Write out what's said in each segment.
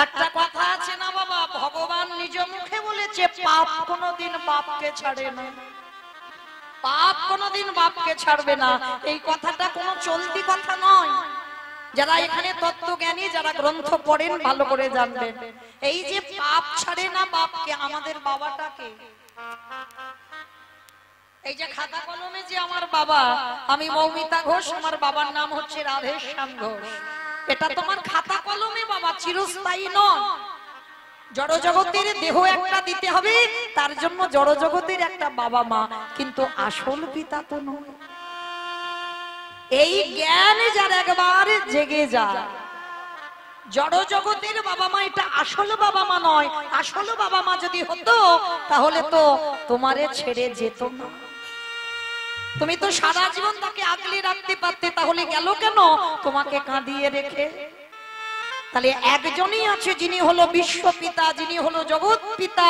একটা কথা আছে না বাবা, ভগবান নিজ মুখে বলেছে পাপ কোনোদিন বাপকে ছাড়ে না, পাপ কোনোদিন বাপকে ছাড়বে না। এই কথাটা কোনো চলতি কথা নয়। যারা এখানে তত্ত্বজ্ঞানী, যারা গ্রন্থ পড়েন ভালো করে জানবেন, এই যে পাপ ছাড়ে না বাপকে, আমাদের বাবাটাকে, এই যে খাতা কলমে যে আমার বাবা, আমি মৌমিতা ঘোষ, আমার বাবার নাম হচ্ছে রাধেশ্যাম ঘোষ, এটা তোমার খাতা কলমে বাবা, চিরস্থায়ী নয়। জড় জগতের দেহ একটা দিতে হবে, তার জন্য জড় জগতের একটা বাবা মা, কিন্তু আসল পিতা তো নয়। এই জ্ঞান যার একবার জেগে যায়, জড় জগতের বাবা মা এটা আসল বাবা মা নয়। আসল বাবা মা যদি হতো তাহলে তো তোমারে ছেড়ে যেত না, তুমি তো সারা জীবন তাকে আগলে রাখতে পারতে, তাহলে গেল কেন তোমাকে কাঁদিয়ে রেখে? তাহলে একজনই আছে যিনি হলো বিশ্বপিতা, যিনি হলো জগৎ পিতা,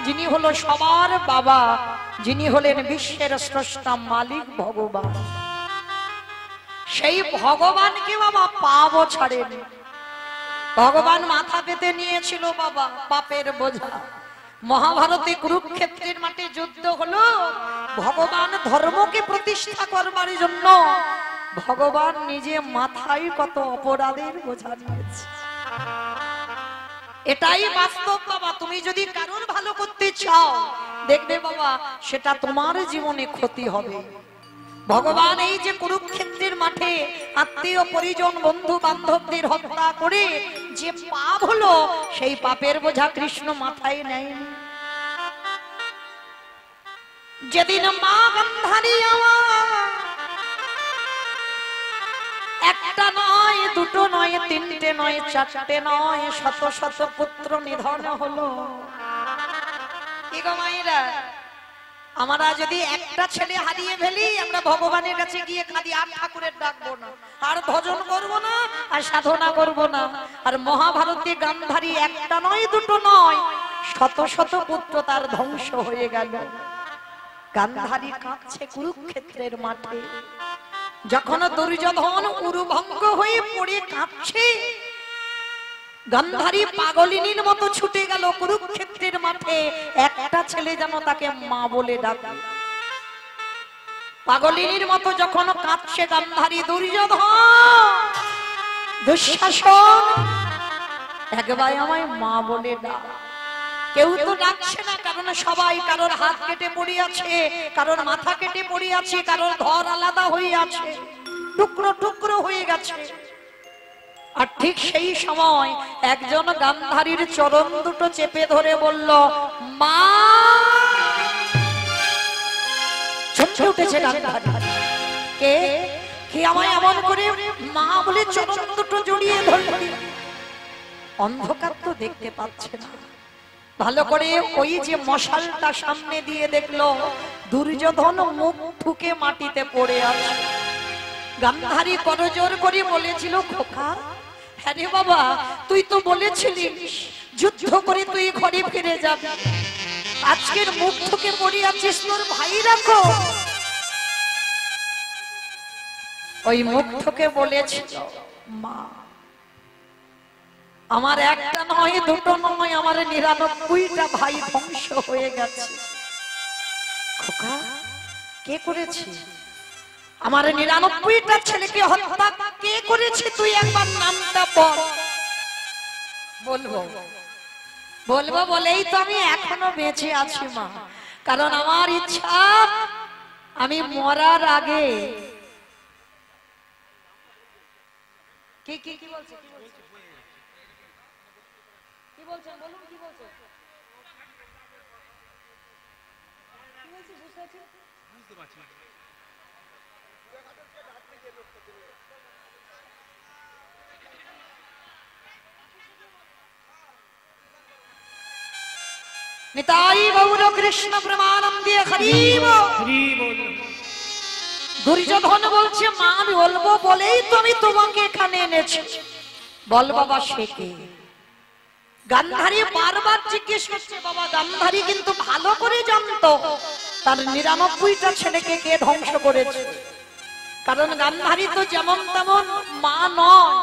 যিনি হলো সবার বাবা, যিনি হলেন বিশ্বের স্রষ্টা মালিক ভগবান। সেই ভগবানকে বাবা পাবও ছাড়েনি। ভগবান মাথা পেতে নিয়েছিল বাবা পাপের বোঝা। মহাভারতে কুরুক্ষেত্রের মাঠে যুদ্ধ হলো, ভগবান ধর্মকে প্রতিষ্ঠা করবার জন্য ভগবান নিজে মাথায় কত অপরাধের বোঝা নিয়েছে। এটাই বাস্তব বাবা। তুমি যদি কারোর ভালো করতে চাও, দেখবে বাবা সেটা তোমার জীবনে ক্ষতি হবে। ভগবান এই যে কুরুক্ষেত্রের মাঠে আত্মীয় পরিজন বন্ধু বান্ধবদের হত্যা করে যে পাপ হলো, সেই পাপের বোঝা কৃষ্ণ মাথায় নেয়নি। যেদিন মা গান্ধারী একটা নয়, দুটো নয়, তিনটে নয়, চারটে নয়, শত শত পুত্র নিধন হলো। কি গো মায়েরা, আমরা যদি একটা ছেলে হারিয়ে ফেলি, আমরা ভগবানের কাছে গিয়ে কাঁদি, আর ঠাকুরের ডাকবো না, আর ভজন করবো না, আর সাধনা করবো না। আর মহাভারতে গান্ধারী একটা নয়, দুটো নয়, শত শত পুত্র তার ধ্বংস হয়ে গেল। গান্ধারী কাঁদছে কুরুক্ষেত্রের মাঠে। যখন দুর্যোধন উরুভঙ্গ হয়ে পড়ে কাঁদছে, গান্ধারী পাগলিনীর মতো ছুটে গেল কুরুক্ষেত্রের মাঠে। একটা ছেলে যেন তাকে মা বলে ডাকে। পাগলিনীর মতো যখন কাঁদছে গান্ধারী, দুর্যোধন, দুঃশাসন, একবার আমায় মা বলে ডাক। কেউ তো ডাকছে না, কারণ সবাই কারোর হাত কেটে পড়ে আছে, কারোর মাথা কেটে পড়ে আছে, কারোর ঘর আলাদা হয়ে আছে, টুকরো টুকরো হয়ে গেছে। আর ঠিক সেই সময় একজন গান্ধারীর চরণ দুটো চেপে ধরে বলল, মা। ছুটে উঠেছে গান্ধারী। কে কে আমায় এমন করে মা বলে চরণ দুটো জড়িয়ে ধরল? অন্ধকার তো দেখতে পাচ্ছে না। ভালো করে ওই যে মশালটা সামনে দিয়ে দেখলো, দুর্যোধন মুখ ঠুকে মাটিতে পড়ে আছে। গান্ধারী করজোর করে বলেছিল, খোকা, হ্যাঁ রে বাবা, তুই তো বলেছিলিস যুদ্ধ করে তুই ঘরে ফিরে যাবি, আজকের মুখ ঠুকে পড়ে আছিস, তোর ভাই রাখো। ওই মুখ ঠুকে বলেছিল, মা, আমার একটা নয়, দুটো নয়, আমার 99টা ভাই ধ্বংস হয়ে গেছে। খোকা, কে করেছে? আমার 99টা ছেলেকে হত্যা কে করেছে? তুই একবার নামটা বল। বলবো বলবো বলেই তো আমি এখনো বেঁচে আছি মা, কারণ আমার ইচ্ছা আমি মরার আগে। কি কি কি বলছে? কি বলছেন বলুন, কি বলছেন? বুঝতে পারছি। নিতাই গৌর কৃষ্ণ প্রেমানন্দে হরি বল। দুর্যোধন বলছে, মা আমি বলবো বলেই তো আমি তোমাকে এখানে এনেছি। বল বাবা, সে কে? গান্ধারী বারবার জিজ্ঞেস করছে। বাবা গান্ধারী কিন্তু ভালো করে জানতো তার 99টা ছেলেকে কে ধ্বংস করেছে, কারণ গান্ধারী তো যেমন তেমন মা নয়।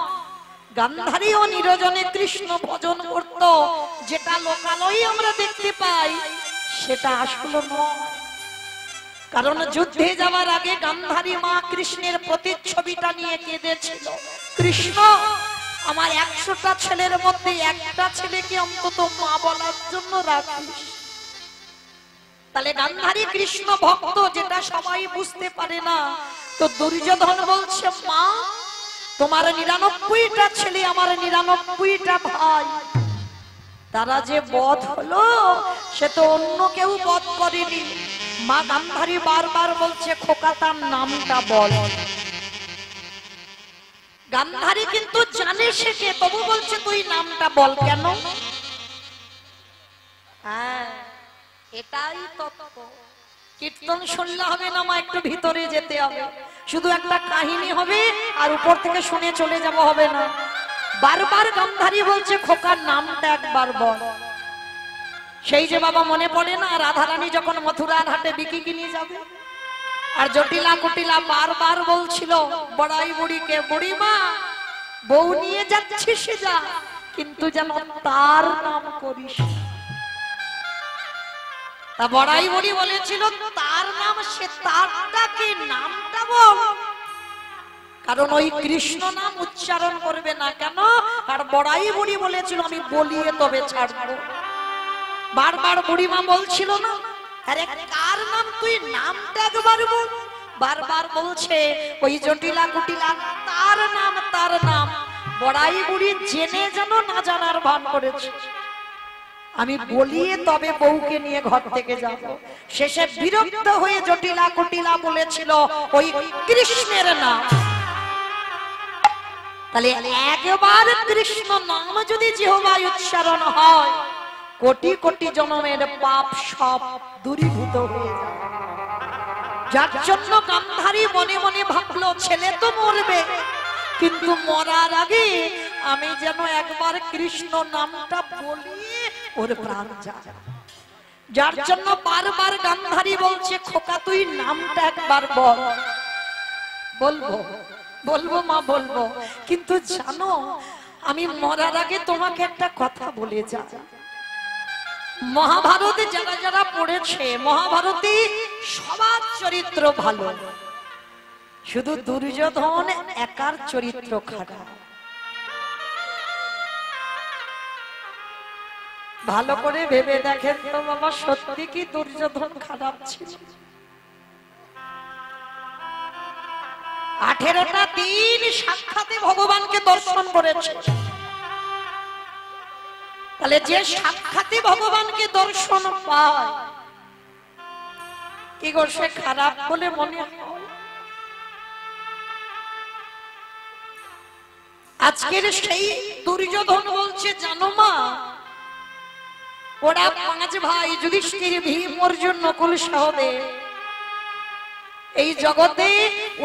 গান্ধারীও নিরজনে কৃষ্ণ ভজন করত, যেটা লোকালয়ে আমরা দেখতে পাই সেটা আসলে নয়। কারণ যুদ্ধে যাওয়ার আগে গান্ধারী মা কৃষ্ণের প্রতিচ্ছবিটা নিয়ে কেঁদেছিল, কৃষ্ণ আমার 100টা ছেলের মধ্যে একটা ছেলেকে অন্তত মা বলার জন্য রাখিস। তাহলে গান্ধারী কৃষ্ণ ভক্ত, যেটা সবাই বুঝতে পারে না। তো দুর্যোধন বলছে, মা তোমার 99টা ছেলে, আমার 99টা ভাই, তারা যে বধ হলো সে তো অন্য কেউ বধ করেনি। মা গান্ধারী বারবার বলছে, খোকা তার নামটা বল। গান্ধারী কিন্তু জানে সে কে, তবু বলছে তুই নামটা বল। কেন? হ্যাঁ, এটাই তত্ত্ব। কীর্তন শুনলে হবে না মা, একটু ভিতরে যেতে হবে। শুধু একটা কাহিনী হবে আর উপর থেকে শুনে চলে যাব হবে না। বারবার গান্ধারী বলছে, খোকার নামটা একবার বল। সেই যে বাবা মনে পড়ে না, রাধারানী যখন মথুরার হাটে বিকি কিনে যাবে, আর জটিলা কুটিলা বারবার বলছিল বড়াই বুড়িকে, বুড়ি মা বউ নিয়ে যাচ্ছি সে যা, কিন্তু যেন তার নাম করিস। তা বড়াই বুড়ি বলেছিল তার নাম, সে তারটাকে নামটা বল, কারণ ওই কৃষ্ণ নাম উচ্চারণ করবে না। কেন? আর বড়াই বুড়ি বলেছিল আমি বলিয়ে তবে ছাড়বো। বারবার বুড়িমা বলছিল না, আরে কার নাম, তুই নামটা একবার বল। বারবার বলছে ওই জটিলা কুটিলা তার নাম, তার নাম। বড়াই বুড়ি জেনে যেন না জানার ভান করেছে, আমি বলিয়ে তবে বউকে নিয়ে ঘর থেকে যাব। শেষে বিরক্ত হয়ে জটিলা কুটিলা বলেছিল ওই কৃষ্ণের নাম। তাহলে একবার কৃষ্ণ নাম যদি জিহ্বায় উচ্চারণ হয়, কোটি কোটি জন্মের পাপ সব দূরীভূত হয়ে যায়। যার জন্য গান্ধারী মনে মনে ভাবলো ছেলে তো মরবে, কিন্তু মরার আগে আমি যেন একবার কৃষ্ণ নামটা বলি, ওর প্রাণ যায়। যার জন্য বারবার গান্ধারী বলছে, খোকা তুই নামটা একবার বল। বলবো বলবো মা বলবো, কিন্তু জানো আমি মরার আগে তোমাকে একটা কথা বলে যাই। মহাভারতে যারা যারা পড়েছে, মহাভারতে সবার চরিত্র ভালো, শুধু দুর্যোধন একার চরিত্র খারাপ। ভালো করে ভেবে দেখেন তো বাবা, সত্যি কি দুর্যোধন খারাপ ছিল? 18টা দিন সাক্ষাতে ভগবানকে দর্শন করেছে। তাহলে যে সাক্ষাতে ভগবানকে দর্শন পায়, কি গো সে খারাপ বলে মনে হয়? আজকের সেই দুর্যোধন বলছে, জানো মা ওরা 5 ভাই যুধিষ্ঠির, ভীম, অর্জুন, নকুল, সহদেব, এই জগতে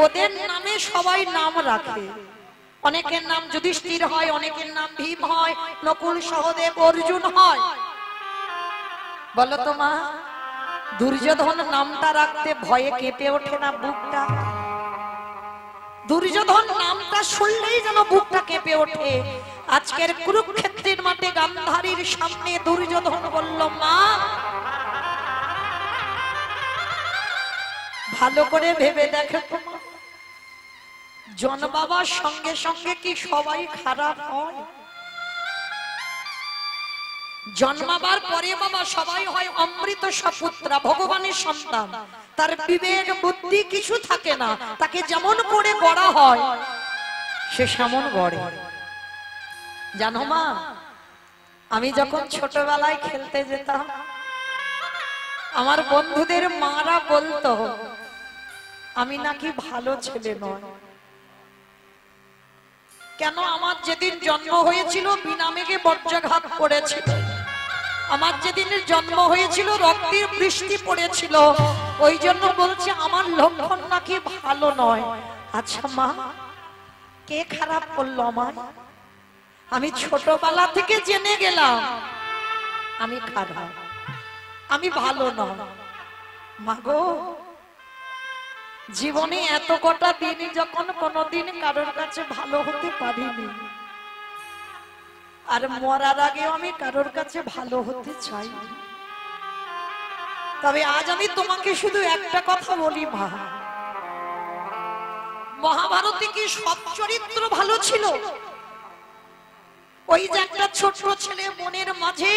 ওদের নামে সবাই নাম রাখে। অনেকের নাম যুধিষ্ঠির হয়, অনেকের নাম ভীম হয়, নকুল, সহদেব, অর্জুন হয়। বলো তো মা, দুর্যোধন নামটা রাখতে ভয়ে কেঁপে ওঠে না বুকটা? দুর্যোধন নামটা শুনলেই যেন বুকটা কেঁপে ওঠে। আজকের কুরুক্ষেত্রের মাঠে গান্ধারীর সামনে দুর্যোধন বলল, মা ভালো করে ভেবে দেখো, জন্মাবার সঙ্গে সঙ্গে কি সবাই খারাপ হয়? জন্মাবার পরে বাবা সবাই হয় অমৃত সপুত্রা, ভগবানের সন্তান। তার বিবেক বুদ্ধি কিছু থাকে না, তাকে যেমন করে গড়া হয় সে সেমন গড়ে। জানো মা, আমি যখন ছোটবেলায় খেলতে যেতাম, আমার বন্ধুদের মারা বলতো আমি নাকি ভালো ছেলে নয়। কেন? আমার যেদিন জন্ম হয়েছিল বিনা মেঘে বজ্রাঘাত করেছিল, আমার যেদিন জন্ম হয়েছিল রক্তের বৃষ্টি পড়েছিল, ওই জন্য বলছে আমার লক্ষণ নাকি ভালো নয়। আচ্ছা মা, কে খারাপ করলো আমায়? আমি ছোটবেলা থেকে জেনে গেলাম আমি খারাপ, আমি ভালো নয়। মাগো, জীবনে এত কটা দিন যখন কোনোদিন কারোর কাছে ভালো হতে পারিনি, আর মরার আগেও আমি কারোর কাছে ভালো হতে চাই। তবে আজ আমি তোমাকে শুধু একটা কথা বলি মা, মহাভারতে কি সব চরিত্র ভালো ছিল? ওই যে একটা ছোট ছেলে মনের মাঝে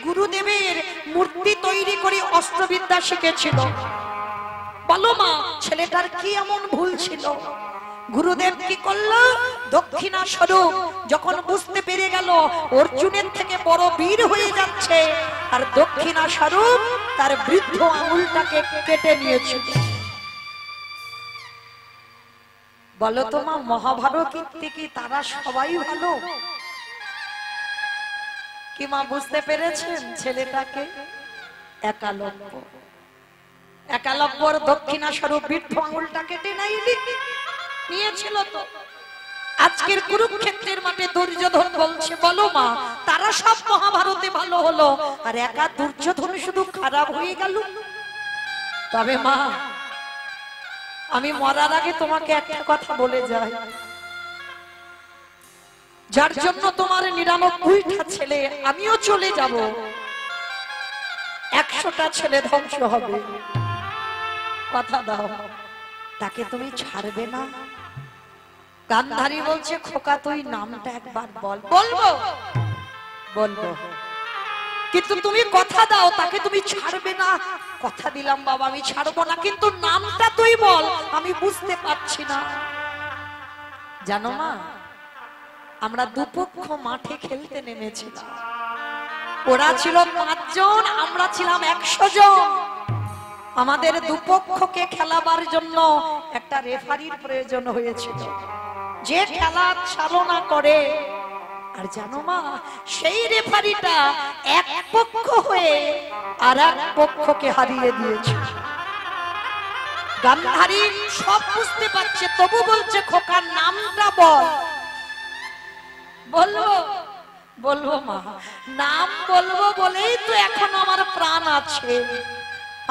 গুরুদেবের মূর্তি তৈরি করে অস্ত্রবিদ্যা শিখেছিল, বলো মা ছেলেটার কি এমন ভুল ছিল? গুরুদেব কি করলো? দক্ষিণা স্বরূপ যখন বুঝতে পেরে গেল অর্জুনের থেকে বড় বীর হয়ে যাচ্ছে, আর দক্ষিণা স্বরূপ তার বৃদ্ধ আঙুলটাকে কেটে নিয়েছিল। বলো তো মা, মহাভারত থেকে তারা সবাই ভালো কি মা? বুঝতে পেরেছেন ছেলেটাকে? একালব্যর দক্ষিণা স্বরূপ বৃদ্ধ আঙুলটা কেটে নিয়েছিল। তো আজকের কুরুক্ষেত্রের মাঠে দুর্যোধন বলছে, বলো মা তারা সব মহাভারতে ভালো হলো, আর একা দুর্যোধন শুধু খারাপ হয়ে গেল। তবে মা আমি মরার আগে তোমাকে একটা কথা বলে যাই, যার জন্য তোমার 99টা ছেলে আমিও চলে যাব, 100টা ছেলে ধ্বংস হবে, কথা দাও তাকে তুমি ছাড়বে না? গান্ধারী বলছে, খোকা তুই নামটা একবার বল। বলবো বলবো, কিন্তু তুমি কথা দাও তাকে তুমি ছাড়বে না। কথা দিলাম বাবা আমি ছাড়বো না, কিন্তু নামটা তুই বল, আমি বুঝতে পারছি না। জানো মা, আমরা দুপক্ষ মাঠে খেলতে নেমেছিলাম, ওরা ছিল 5 জন, আমরা ছিলাম 100 জন। আমাদের দুপক্ষকে খেলাবার জন্য একটা রেফারির প্রয়োজন হয়েছিল, যে খেলা চালনা করে। আর জানো মা, সেই রেফারিটা এক পক্ষ হয়ে আর এক পক্ষকে হারিয়ে দিয়েছে। গান্ধারী সব বুঝতে পারছে, তবু বলছে খোকার নামটা বল। বলবো বলবো মা, নাম বলবো বলেই তো এখন আমার প্রাণ আছে।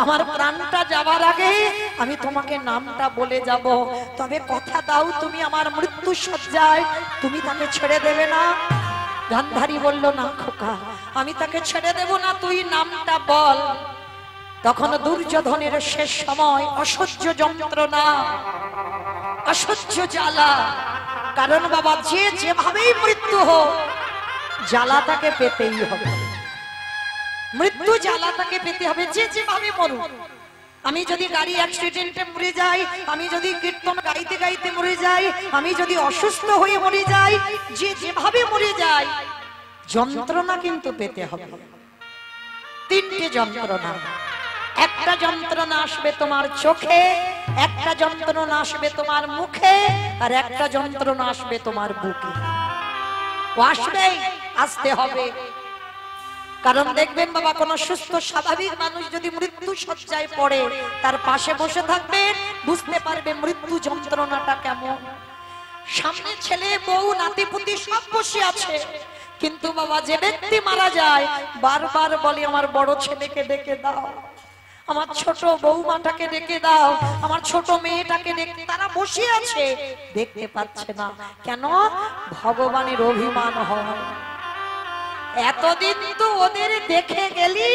আমার প্রাণটা যাবার আগে আমি তোমাকে নামটা বলে যাব। তবে কথা দাও তুমি আমার মৃত্যু সজ্জায় তুমি তাকে ছেড়ে দেবে না? গান্ধারী বলল, না খোকা আমি তাকে ছেড়ে দেব না, তুই নামটা বল। তখন দুর্যোধনের শেষ সময়, অসহ্য যন্ত্রণা, অসহ্য জ্বালা। কারণ বাবা যে যেভাবেই মৃত্যু হোক জ্বালা তাকে পেতেই হবে, মৃত্যু জ্বালা তাকে পেতে হবে, যে যেভাবে মরুক। আমি যদি গাড়ি অ্যাক্সিডেন্টে মরে যাই, আমি যদি কীর্তন গাইতে গাইতে মরে যাই, আমি যদি অসুস্থ হয়ে মরে যাই, যে যেভাবে মরে যাই, যন্ত্রণা কিন্তু পেতে হবে। 3টে যন্ত্রণা। একটা যন্ত্রণা আসবে তোমার চোখে, একটা যন্ত্রণা আসবে তোমার মুখে, আর একটা যন্ত্রণা আসবে তোমার বুকে। আসবেই, আসতে হবে। কারণ দেখবেন বাবা, কোন সুস্থ স্বাভাবিক মানুষ যদি মৃত্যু শয্যায় পড়ে, তার পাশে বসে থাকবেন, বুঝতে পারবে মৃত্যু যন্ত্রণাটা কেমন। সামনে ছেলে বউ নাতিপুতি সব বসে আছে, কিন্তু বাবা যে ব্যক্তি মারা যায় বারবার বলে আমার বড় ছেলেকে ডেকে দাও, আমার ছোট বৌমাটাকে ডেকে দাও, আমার ছোট মেয়েটাকে ডেকে। তারা বসে আছে, দেখতে পাচ্ছে না কেন? ভগবানের অভিমান হয়, এতদিন তো ওদের দেখে গেলি,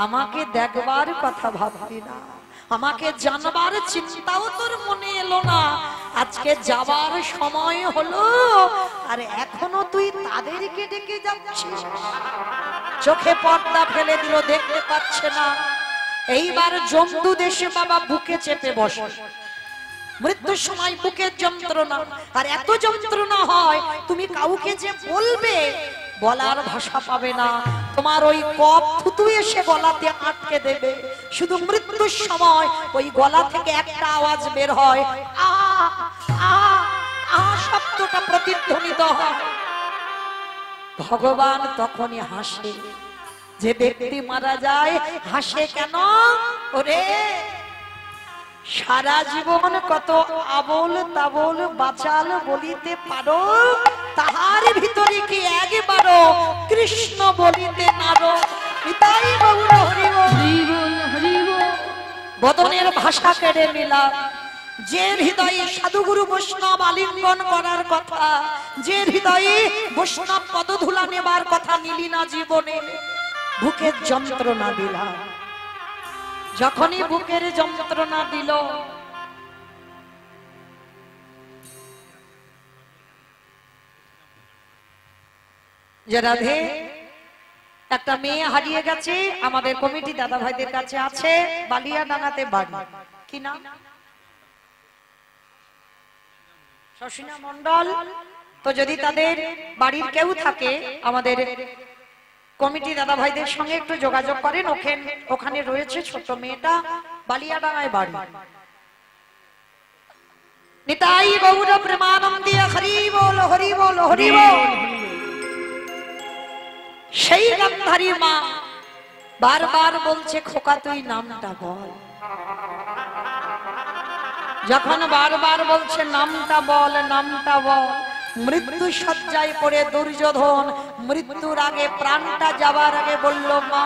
আমাকে দেখবার কথা ভাবলি না, আমাকে জানবার চিন্তাও তোর মনে এলো না। আজকে যাবার সময় হলো, আর এখনো তুই তাদেরকে ডেকে যাচ্ছিস। চোখে পর্দা ফেলে দিল, দেখতে পাচ্ছে না। এইবার জম্বু দেশে বাবা বুকে চেপে বসে, মৃত্যুর সময় বুকের যন্ত্রণা, আর এত যন্ত্রণা হয় তুমি কাউকে যে বলবে বলার ভাষা পাবে না, তোমার ওই কফ থুতু এসে গলাতে আটকে দেবে। শুধু মৃত্যুর সময় ওই গলা থেকে একটা আওয়াজ বের হয়, আ আ আ শব্দটা প্রতিধ্বনিত হয়। ভগবান তখনই হাসে। যে ব্যক্তি মারা যায় হাসে কেন? ওরে সারা জীবন কত আবল তাবল বাচাল বলিতে পারো, তাহার ভিতরে কি একবারও কৃষ্ণ বলিতে নারো। পিতাই গৌর হরি বল, বদনের ভাষা কেড়ে নিলাম, যে হৃদয়ে সাধুগুরু বৈষ্ণব আলিঙ্গন করার কথা, যে হৃদয়ে বৈষ্ণব পদধূলা নেবার কথা নিলি না জীবনে, বুকের যন্ত্রণা দিলা। যখনই বুকের যন্ত্রণা দিল, যে রাধে একটা মেয়ে হারিয়ে গেছে, আমাদের কমিটি দাদা ভাইদের কাছে আছে, বালিয়াডাঙ্গাতে বাড়ি, কি নাম? শশিনা মন্ডল। তো যদি তাদের বাড়ির কেউ থাকে, আমাদের কমিটি দাদা ভাইদের সঙ্গে একটু যোগাযোগ করেন। ওখানে রয়েছে ছোট মেয়েটা, বালিয়াডাঙ্গায় বাড়ি। নিতাই গৌর প্রেমানন্দে হরি বল হরি বল হরি বল। সেই গান্ধারী মা বারবার বলছে, খোকা তুই নামটা বল। যখন বারবার বলছে নামটা বল, নামটা বল, মৃত্যু শয্যায় পড়ে দুর্যোধন মৃত্যুর আগে, প্রাণটা যাবার আগে বলল, মা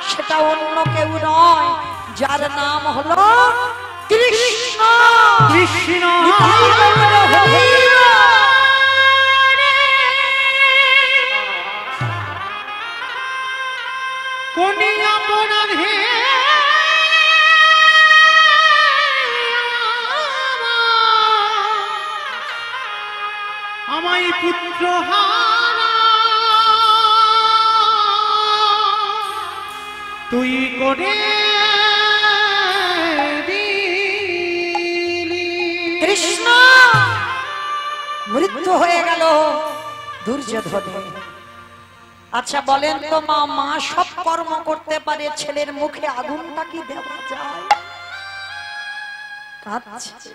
সেটা অন্য কেউ নয়, যার নাম হলো কৃষ্ণ। কৃষ্ণ আমায় পুত্র হারা তুই করে কৃষ্ণ। মৃত্যু হয়ে গেল দুর্যোধনের। আচ্ছা বলেন তো মা, মা সব কর্ম করতে পারে, ছেলের মুখে আগুনটা কি দেওয়া যায়? কাঁদছে।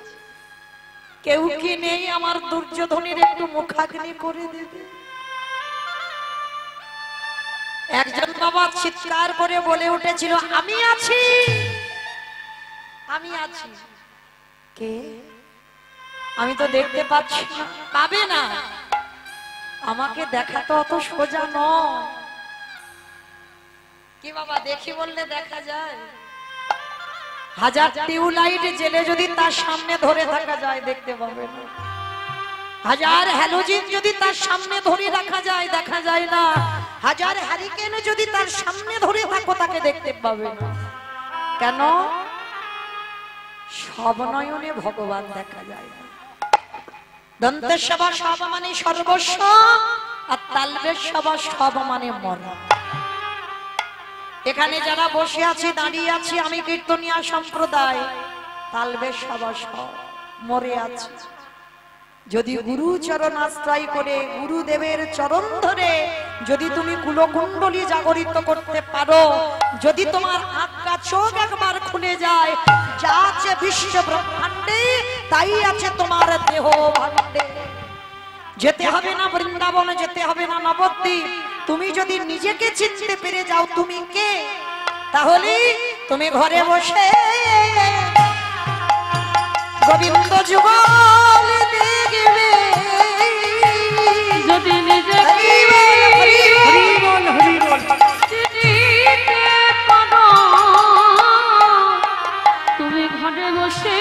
কেউ কি নেই আমার দুর্যোধনের একটু মুখাগ্নি করে দেবে? একজন বাবা চিৎকার করে বলে উঠেছিল, আমি আছি, আমি আছি। কে? আমি তো দেখতে পাচ্ছি না। পাবে না, আমাকে দেখা তো অত সোজা নয়। কি বাবা, দেখি বললে দেখা যায়? হাজার টিউবলাইট জেলে যদি তার সামনে ধরে থাকা যায়, দেখতে পাবে না। হাজার হ্যালোজিন যদি তার সামনে ধরে রাখা যায়, দেখা যায় না। হাজার হ্যারিকেন যদি তার সামনে ধরে থাকো, তাকে দেখতে পাবে না। কেন? সব নয়নে ভগবান দেখা যায় না। দন্তের সভা সব মানে সর্বস্ব, আর তালবের সভা সব মানে মরণ। এখানে যারা বসে আছি, দাঁড়িয়ে আছি, আমি কীর্তনিয়া সম্প্রদায়, তালবের সভা সব মরে আছে। যদি গুরু চরণ আশ্রয় করে, গুরুদেবের চরণ ধরে যদি তুমি কুলকুণ্ডলী জাগরিত করতে পারো, যদি তোমার আঁকা চোখ একবার খুলে যায়, যা আছে বিশ্ব ব্রহ্মাণ্ডে তাই আছে তোমার দেহ ভাণ্ডে। যেতে হবে না বৃন্দাবনে, যেতে হবে না নবদ্বীপ। তুমি যদি নিজেকে চিনতে পেরে যাও তুমি কে, তাহলে তুমি ঘরে বসে গোবিন্দ যুগল দেখবে। যদি নিজেকে তুমি ঘরে বসে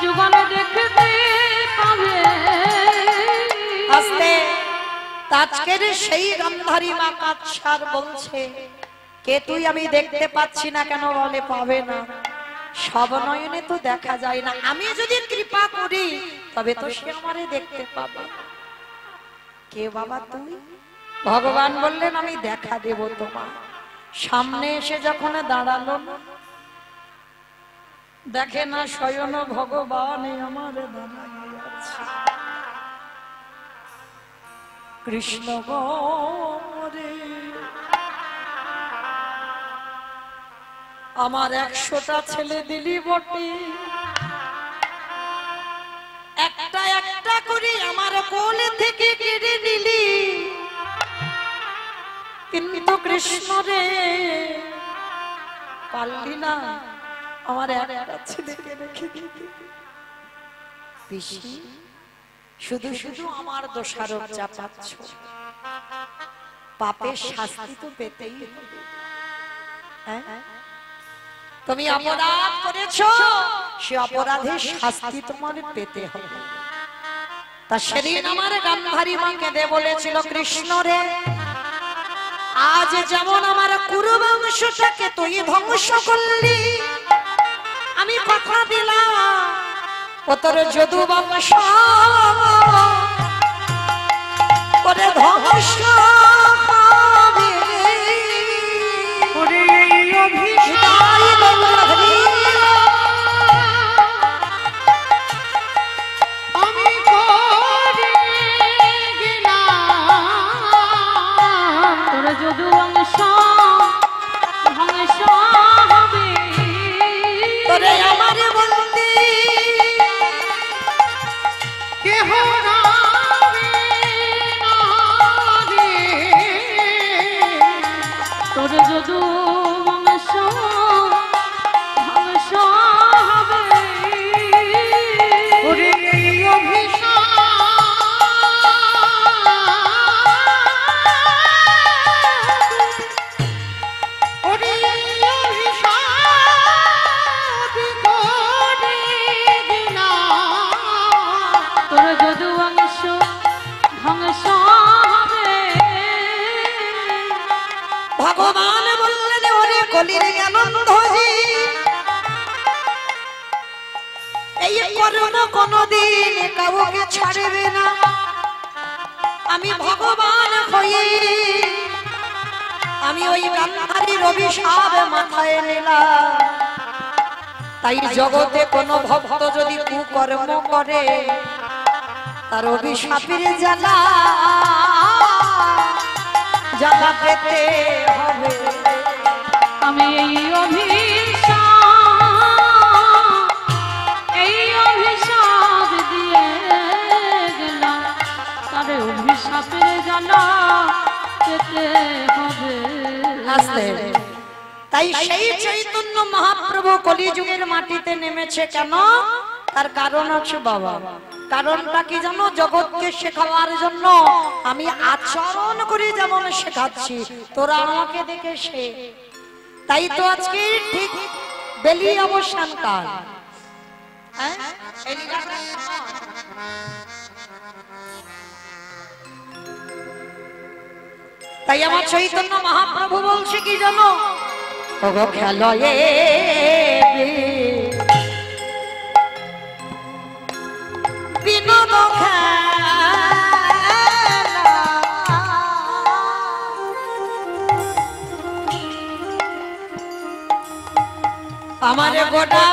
যুগল দেখতে পাবে। আস্তে আজকের সেই গান্ধারী মা কাছার বলছে, কে তুই? আমি দেখতে পাচ্ছি না কেন? বলে পাবে না, সব নয়নে তো দেখা যায় না। আমি যদি কৃপা করি তবে তো সে আমারে দেখতে পাবে। কে বাবা তুই? ভগবান বললেন, আমি দেখা দেব তোমার। সামনে এসে যখন দাঁড়ালো, দেখে না স্বয়ং ভগবান আমার দাঁড়াইয়া আছে। কৃষ্ণ রে, আমার 100টা ছেলে দিলি বটে, একটা একটা করে আমার কোলে থেকে কেড়ে নিলি, কিন্তু কৃষ্ণ রে পারলি না আমার একটা ছেলেকে রেখে দিতে। পিসি, শুধু শুধু আমার দোষারোপ চাপাচ্ছ, পাপের শাস্তি তো পেতেই হবে। তুমি অপরাধ করেছো, সে অপরাধের শাস্তি তোমার পেতে হবে। তা সেদিন আমার গান্ধারী মা কেঁদে বলেছিল, কৃষ্ণ রে, আজ যেমন আমার কুরু বংশটাকে তুই ধ্বংস করলি, আমি কথা দিলাম ও তোর যদু বংশ করে ধ্বংস হবে। ওরে এই অভিশাপ আমি করে গেলাম, তোর যদু বংশ ধ্বংস হবে। তোরে আমার বলতে কেহ নাবে না রে। তোর যদু বংশ ধ্বংস হবে। ওরে এই অভিশাপ ওরে এই অভিশাপ করে দিলাম। তোর যদু বংশ ধ্বংস হবে। ভগবান বললেন, ওরে কলির জ্ঞানন্ধজি, এই কর্ম কোনদিন কাউকে ছাড়বে না। আমি ভগবান হয়ে আমি ওই গান্ধারীর অভিশাপ মাথায় নিলাম। তাই জগতে কোনো ভক্ত যদি কুকর্ম করে, তার অভিশাপের জ্বালা জ্বালা পেতে হবে। আমি এই অভিশাপ দিয়ে গেলাম, তার অভিশাপের জ্বালা পেতে হবে। আস্তে। তাই সেই চৈতন্য মহাপ্রভু কলিযুগের মাটিতে নেমেছে কেন? তার কারণ আছে বাবা। কারণটা কি জানো? জগৎকে শেখাবার জন্য। আমি আচরণ করে যেমন শেখাচ্ছি, তোরা আমাকে দেখে শেখ। তাই তো আজকে ঠিক বেলি অবসান কাল। হ্যাঁ? এই লীলাটা কেমন? তাই আমার চৈতন্য মহাপ্রভু বলছে কি জানো? ওগো খেলয়ে বিনোদ খেলা, আমার গোটা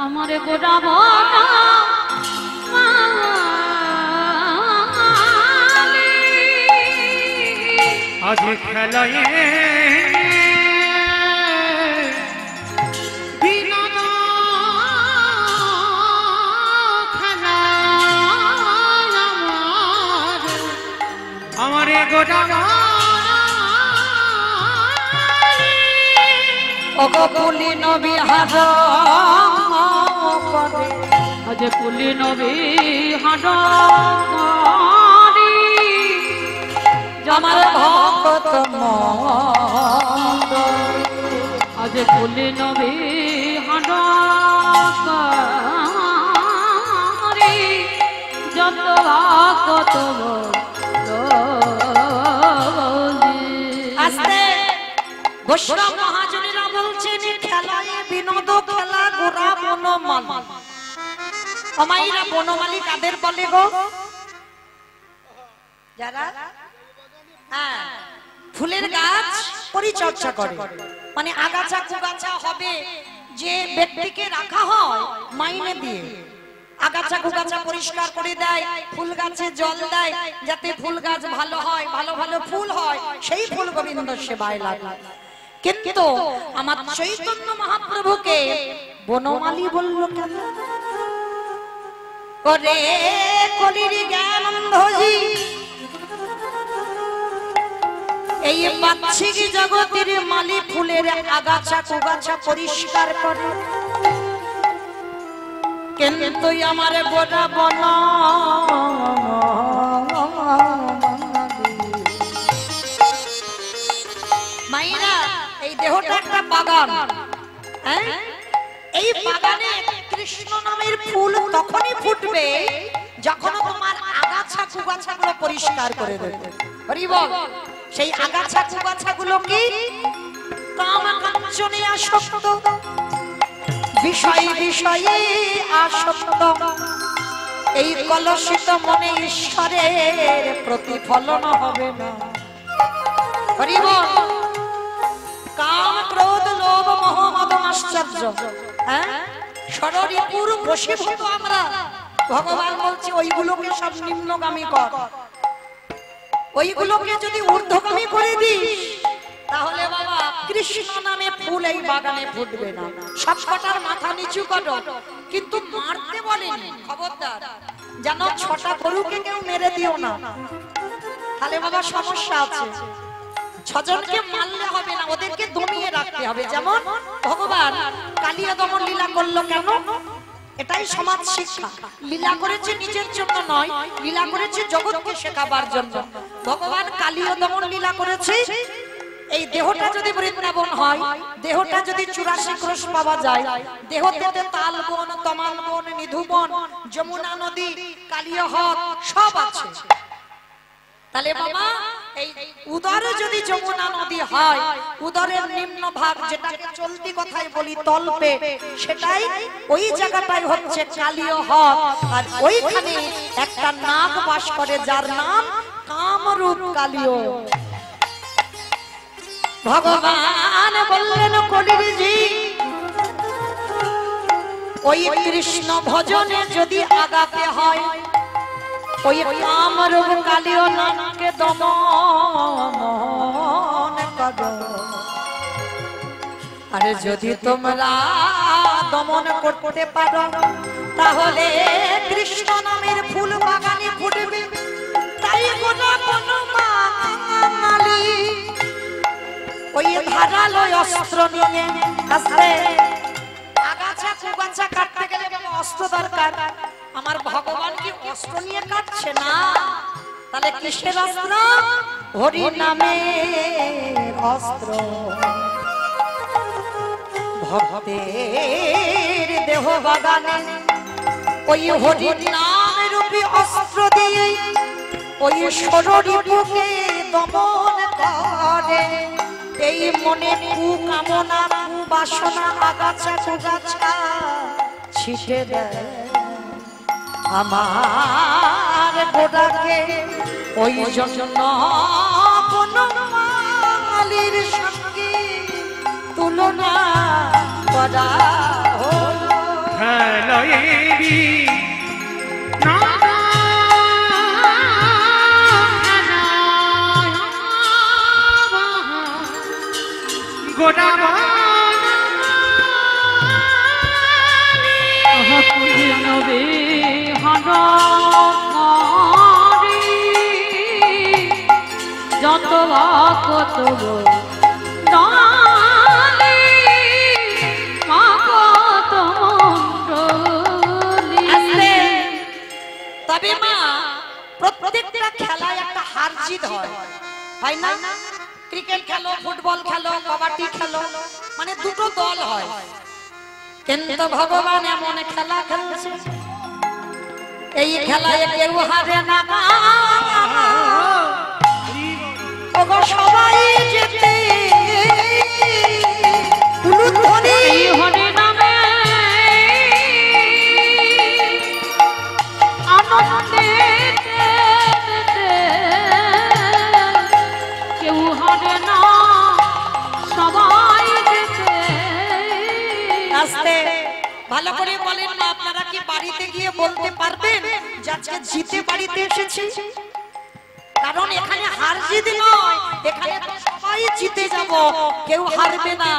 আমার গোটা বনা আজ খেলায় বিনোদ খেলা আমার গোটা ওগো পুলি নবী হাজ করে, আজ পুলি নবী হাট আমার ভক্ত আজ পুলি নবী হাট যত ভক্ত আস্তে। বৈষ্ণব মহাজনেরা বলছেন, খেলায় বিনোদ খেলা গোরা বনমালী। আমাইরা বনমালী কাদের বলে গো? যারা হ্যাঁ ফুলের গাছ পরিচর্যা করে, মানে আগাছা কুগাছা হবে যে ব্যক্তিকে রাখা হয় মাইনে দিয়ে, আগাছা কুগাছা পরিষ্কার করে দেয়, ফুল গাছে জল দেয়, যাতে ফুল গাছ ভালো হয়, ভালো ভালো ফুল হয়, সেই ফুল গোবিন্দ সেবায় লাগে। কিন্তু আমার চৈতন্য মহাপ্রভুকে বনমালী বলল কেন? করে কলির জ্ঞানন্ধজি এই বাহ্যিক জগতের মালি ফুলের আগাছা কুগাছা পরিষ্কার করে, কিন্তু আমার গোটা বন মাইরা এই দেহটা একটা বাগান। এই বাগানে কৃষ্ণ নামের ফুল তখনই ফুটবে যখন তোমার আগাছা কুগাছা গুলো পরিষ্কার করে দেবে। হরি বল। সেই আগাছা কুগাছা গুলো কি? কাম কাঞ্চনে আসক্ত, বিষয় বিষয়ে আসক্ত। এই কলুষিত মনে ঈশ্বরের প্রতিফলন হবে না। হরি বল। কাম ক্রোধ লোভ মোহ মদ আশ্চর্য, ষড়রিপুর বশীভূত আমরা। ভগবান বলছে ওইগুলোকে সব নিম্নগামী কর, ওইগুলোকে যদি ঊর্ধ্বগামী করে দিস তাহলে বাবা কৃষ্ণ নামে ফুল এই বাগানে ফুটবে না। সব কটার মাথা নিচু করো, কিন্তু মারতে বলেনি। খবরদার যেন 6টা গরুকে কেউ মেরে দিও না, তাহলে বাবা সমস্যা আছে। 6 জনকে মারলে হবে না, ওদেরকে দমিয়ে রাখতে হবে। যেমন ভগবান কালিয়া দমন লীলা করলো কেন? এটাই সমাজ শিক্ষা। লীলা করেছে নিজের জন্য নয়, লীলা করেছে জগৎকে শেখাবার জন্য। ভগবান কালিয়া দমন লীলা করেছে এই দেহটা যদি বৃন্দাবন হয়, দেহটা যদি 84 ক্রোশ পাওয়া যায়, দেহতে তাল বন, তমাল বন, নিধুবন, যমুনা নদী, কালিয়া হ্রদ সব আছে। তাহলে বাবা এই উদরে যদি যমুনা নদী হয়, উদরের নিম্ন ভাগ যেটাকে চলতি কথায় বলি তলপে, সেটাই ওই জায়গাটাই হচ্ছে কালিয়া হ্রদ। আর ওইখানে একটা নাগ বাস করে যার নাম কামরূপ কালিয়। ভগবান বললেন কলিরজি ওই কৃষ্ণ ভজনে যদি আগাতে হয়, ওই কামরূপ কালিয় নামকে দমন করো। আরে যদি তোমরা দমন করতে পারো তাহলে কৃষ্ণ নামের ফুল বাগানে ফুটবে। তাই গোটা বনমালী ওই ধারালো অস্ত্র নিয়ে আসবে। আগাছা কুগাছা কাটতে গেলে অস্ত্র দরকার। আমার ভগবান কি অস্ত্র নিয়ে কাটছে না? তাহলে কিসের অস্ত্র? হরি নামের অস্ত্র। ভক্তের দেহ বাগানে ওই হরি নাম রূপী অস্ত্র দিয়ে ওই ষড়রিপুকে দমন করে। এই মনে কুকামনা কুবাসনা আগাছা কুগাছা ছিটে দেয় আমার গোড়াকে। ওই জন্য বনমালীর সঙ্গে তুলনা করা হলো। খেলয়েরি গোটা নবে হারি যত কত তবে মা প্রত্যেকটা খেলায় একটা হার জিত হয় না? ক্রিকেট খেলো, ফুটবল খেলো, কবাডি খেলো, মানে দুটো দল হয়। কিন্তু ভগবান এমন খেলা খেলছে এই খেলায় কেউ হারে না। সবাই যেতে হরি নামে আনন্দে কেউ হারে না, সবাই যেতে। আস্তে ভালো করে বলেন না, আপনারা কি বাড়িতে গিয়ে বলতে পারবেন যে আজকে জিতে বাড়িতে এসেছি? কারণ এখানে হার জিত নয়, এখানে তো সবাই জিতে যাব। কেউ হারবে না।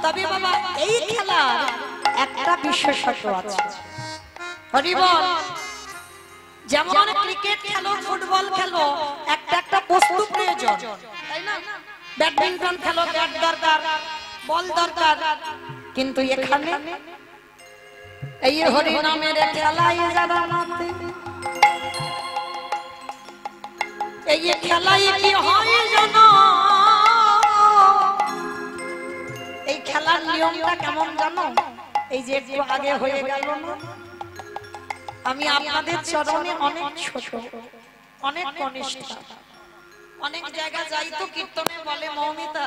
তবে বাবা এই খেলার একটা বিশেষত্ব আছে। হরি বল। যেমন ক্রিকেট খেলো, ফুটবল খেলো, একটা একটা বস্তু প্রয়োজন, তাই না? ব্যাডমিন্টন খেলো, ব্যাট দরকার, বল দরকার। কিন্তু এখানে এই হরি নামের খেলায় যারা মাতে, এই খেলায় কি হয় জানো? এই খেলার নিয়মটা কেমন জানো? এই যে একটু আগে হয়ে গেল না, আমি আপনাদের চরণে অনেক ছোট, অনেক কনিষ্ঠ। অনেক জায়গা যাই তো কীর্তনে বলে মৌমিতা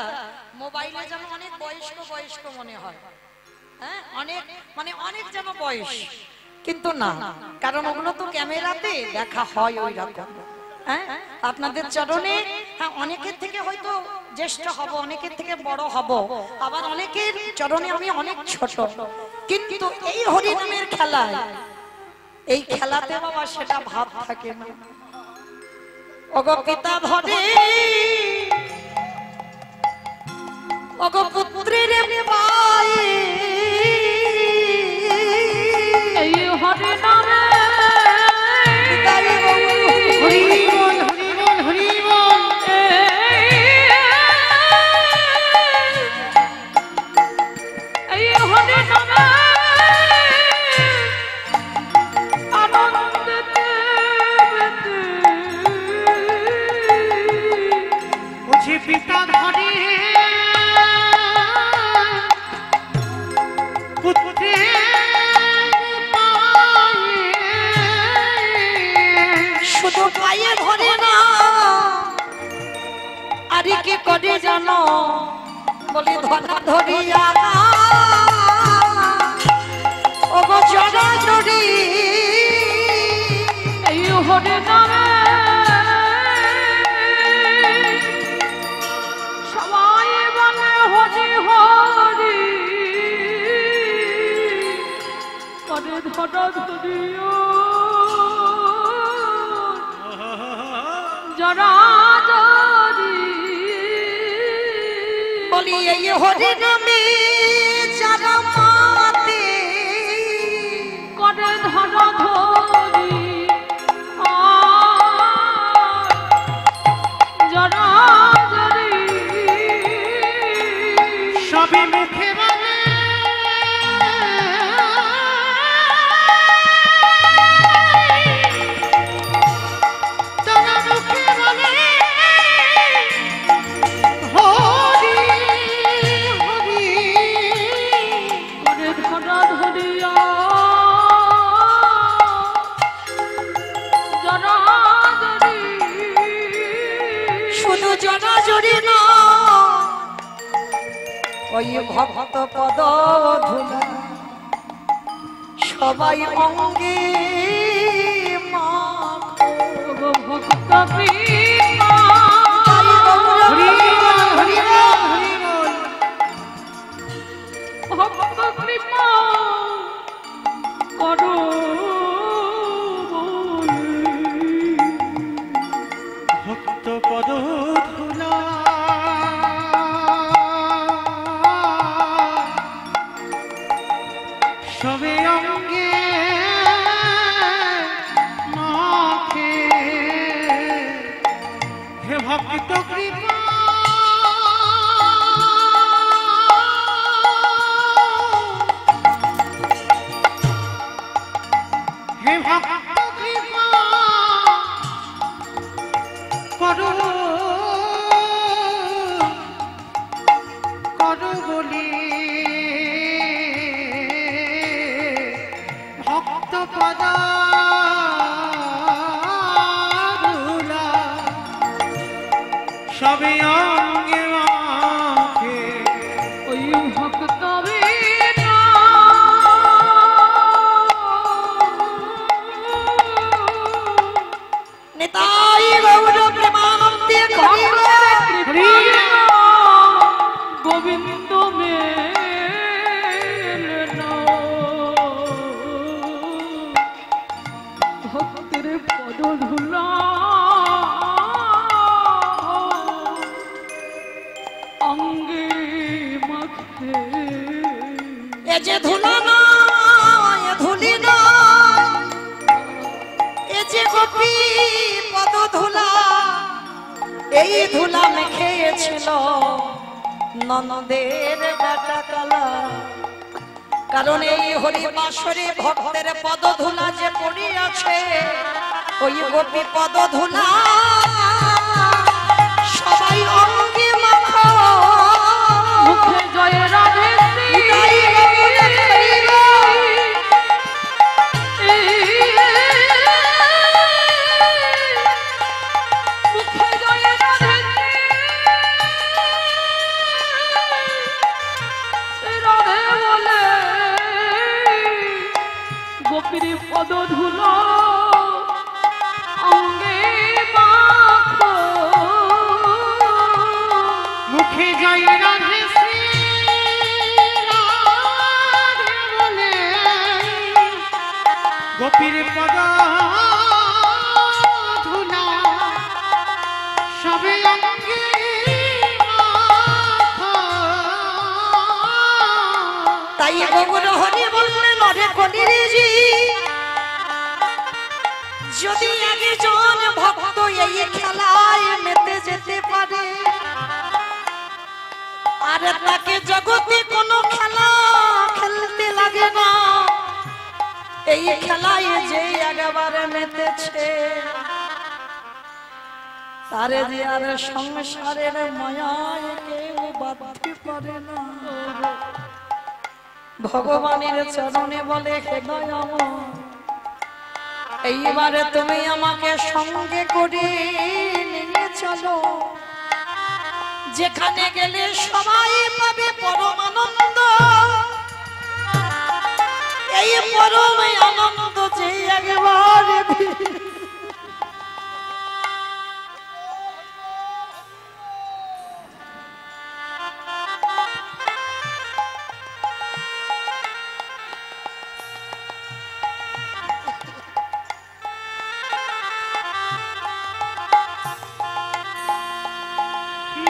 মোবাইলে যেন অনেক বয়স্ক বয়স্ক মনে হয়, হ্যাঁ অনেক মানে অনেক যেন বয়স, কিন্তু না, কারণ ওগুলো তো ক্যামেরাতে দেখা হয় ওই রকম। হ্যাঁ আপনাদের চরণে হ্যাঁ অনেকের থেকে হয়তো জ্যেষ্ঠ হব, অনেকের থেকে বড় হব, আবার অনেকের চরণে আমি অনেক ছোট, কিন্তু এই হরিনামের খেলায়, এই খেলাতে বাবা সেটা ভাব থাকে না। ওগো পিতা ধরে, ওগো পুত্রের পায়ে এই হরি নামে হরি বল হরি বল হরি বল। এই হরি নামে আনন্দেতে বুঝি পিতা ধরে পুত্রের পায়ে, শুধু পায়ে ধরে না, আর কি করে জানো? বলি ধরা ধরিয়া ওগো জড়া জড়ি, এই হরি নামে সবাই বলে হরি হরি, করে ধরা ধরিও জরা জরি। বলি এই হরি নামে যারা মাতে, করে ধরা ধরি জরা জরি। সবে মুখে বলে তারা মুখে বলে হরি হরি, করে ধরা ধরিয়া জরা জরি। শুধু জড়া জড়ি না, ওই ভক্ত পদ ধুলা সবাই অঙ্গে মাখো। ভক্ত কৃপা হরি বল হরি বল হরি বল। ভক্ত কৃপা করো বলে। ভক্ত পদ ধুলা সবে অঙ্গে মাখে, হে ভক্ত কৃপা হে ভক্ত কৃপা করো করো বলি, ভক্ত পদা ধুলা সবে অঙ্গে মাখে, ওই ভক্ত নিতাই গৌর প্রেমানন্দে হরি বল। হরি গোবিন্দ মেল ভক্তের পদ ধুলা এ যে ধুলা নয় ধুলি নয়, এ যে গোপী পদ ধুলা, এই ধুলা মেখেছিল ননদের বেটা কালা। কারণ এই হরি বাসরে ভক্তের পদ ধুলা যে পড়িয়াছে, ওই গোপী পদ ধুলা সবাই অঙ্গে মাখো। মুখে জয় রাধে মুখে জয় রাধে রাধে বলে গোপীর পদ ধুলো অঙ্গে মাখো। মুখে জয় রাধে শ্রী রাধে বলে গোপীর পদ ধুলা সবে অঙ্গে মাখো। তাই গৌর হরি বললেন অরে কলিজি, যদি একজন ভক্ত এই খেলায় মেতে যেতে পারে, আর তাকে জগতে কোনো খেলা খেলতে লাগে না, এই খেলায় যে একবারে মেতেছে, তারে যে আর সংসারের মায়ায় কেউ বাঁধতে পারে না। ভগবানের চরণে বলে হে দয়াময়, এইবারে তুমি আমাকে সঙ্গে করে নিয়ে চলো, যেখানে গেলে সবাই পাবে পরম আনন্দ। এই পরম আনন্দ যে একবারে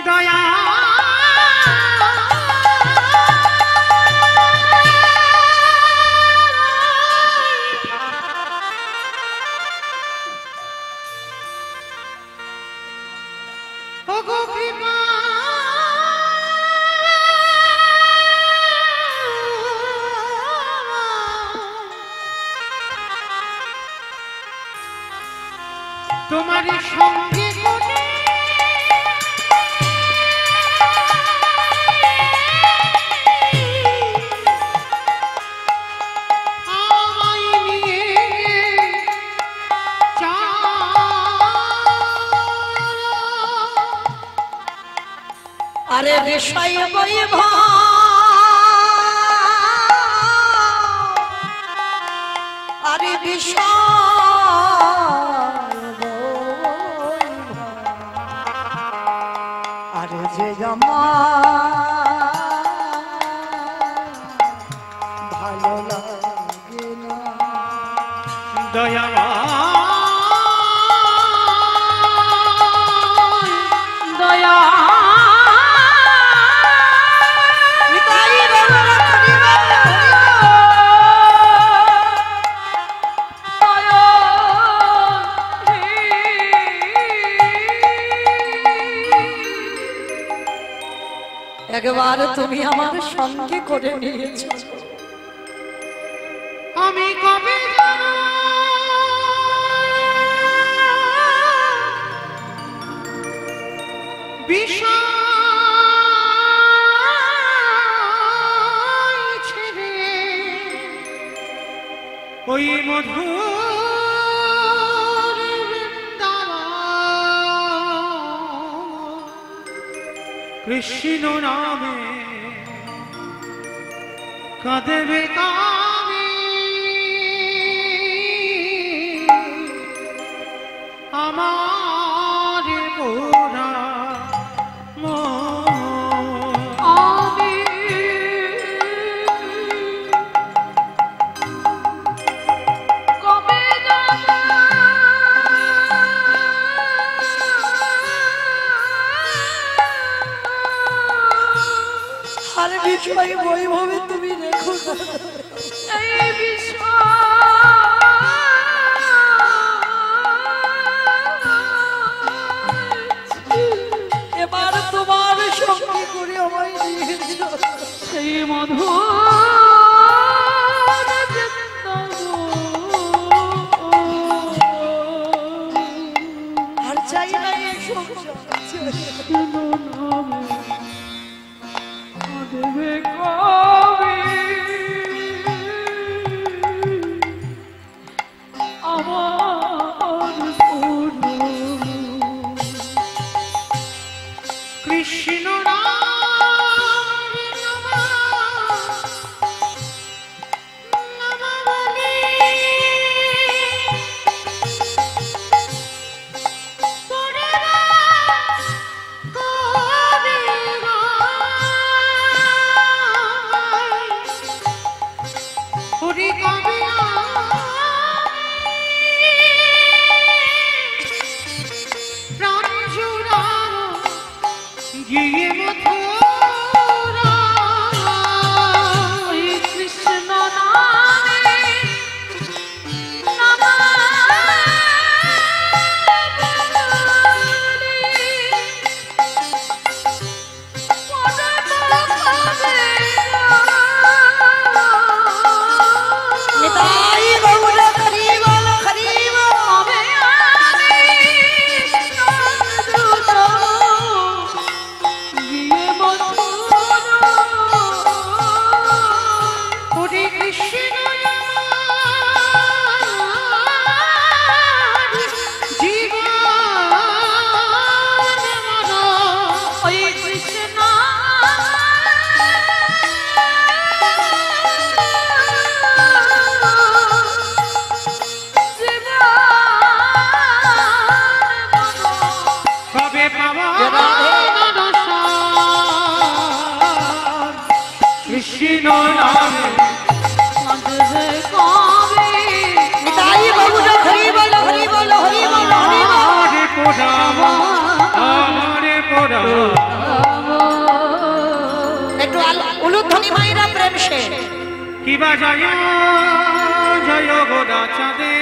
দয়া ওগো কৃপা তোমার সঙ্গে করে আরে বিষয় বৈভব, আরে বিষয় বৈভব, আরে যে আমার ভালো লাগে না। দয়াময় দয়া একবার তুমি আমার সঙ্গে করে নিয়েছো, আমি কবে যাব বিষয় ছেড়ে ওই মধুর বৃন্দাবন কৃষ্ণ নামে কাঁদবে কামে আমার পোড়া আমি কবে যাব আর বিষয় বৈভবে তুমি রেখো না। এই বিষয় এবার তোমার সঙ্গে করে আমায় নিয়ে যাও। সেই মধু আর চাই না এই সংসার। দেবে কবে আমার কৃষ্ণ একটু উলুধ্বনি মাইরা প্রেম সে কিবা জয় জয় গোদা চাঁদে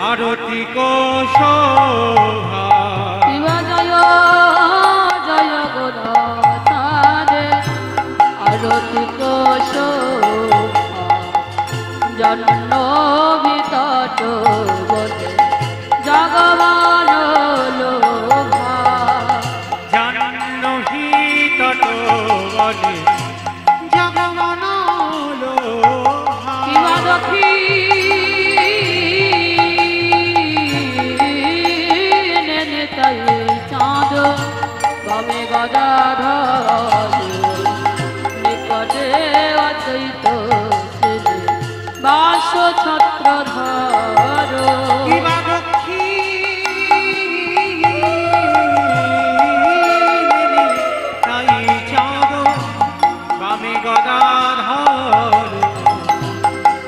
আরতি কোশোভা শিবা জয় জয় গোদা চাঁদে আরতি কোশোভা জন্ম বিতট বলে জগবান লোভা জাহ্নবী তট বলে জগবান লোভা শিবা দক্ষী নেতাই চাঁদ বামে গদাধর নিকটে অদ্বৈত বাস ছত্রধর কিবা দক্ষী তাই চাঁদ বামে গদাধর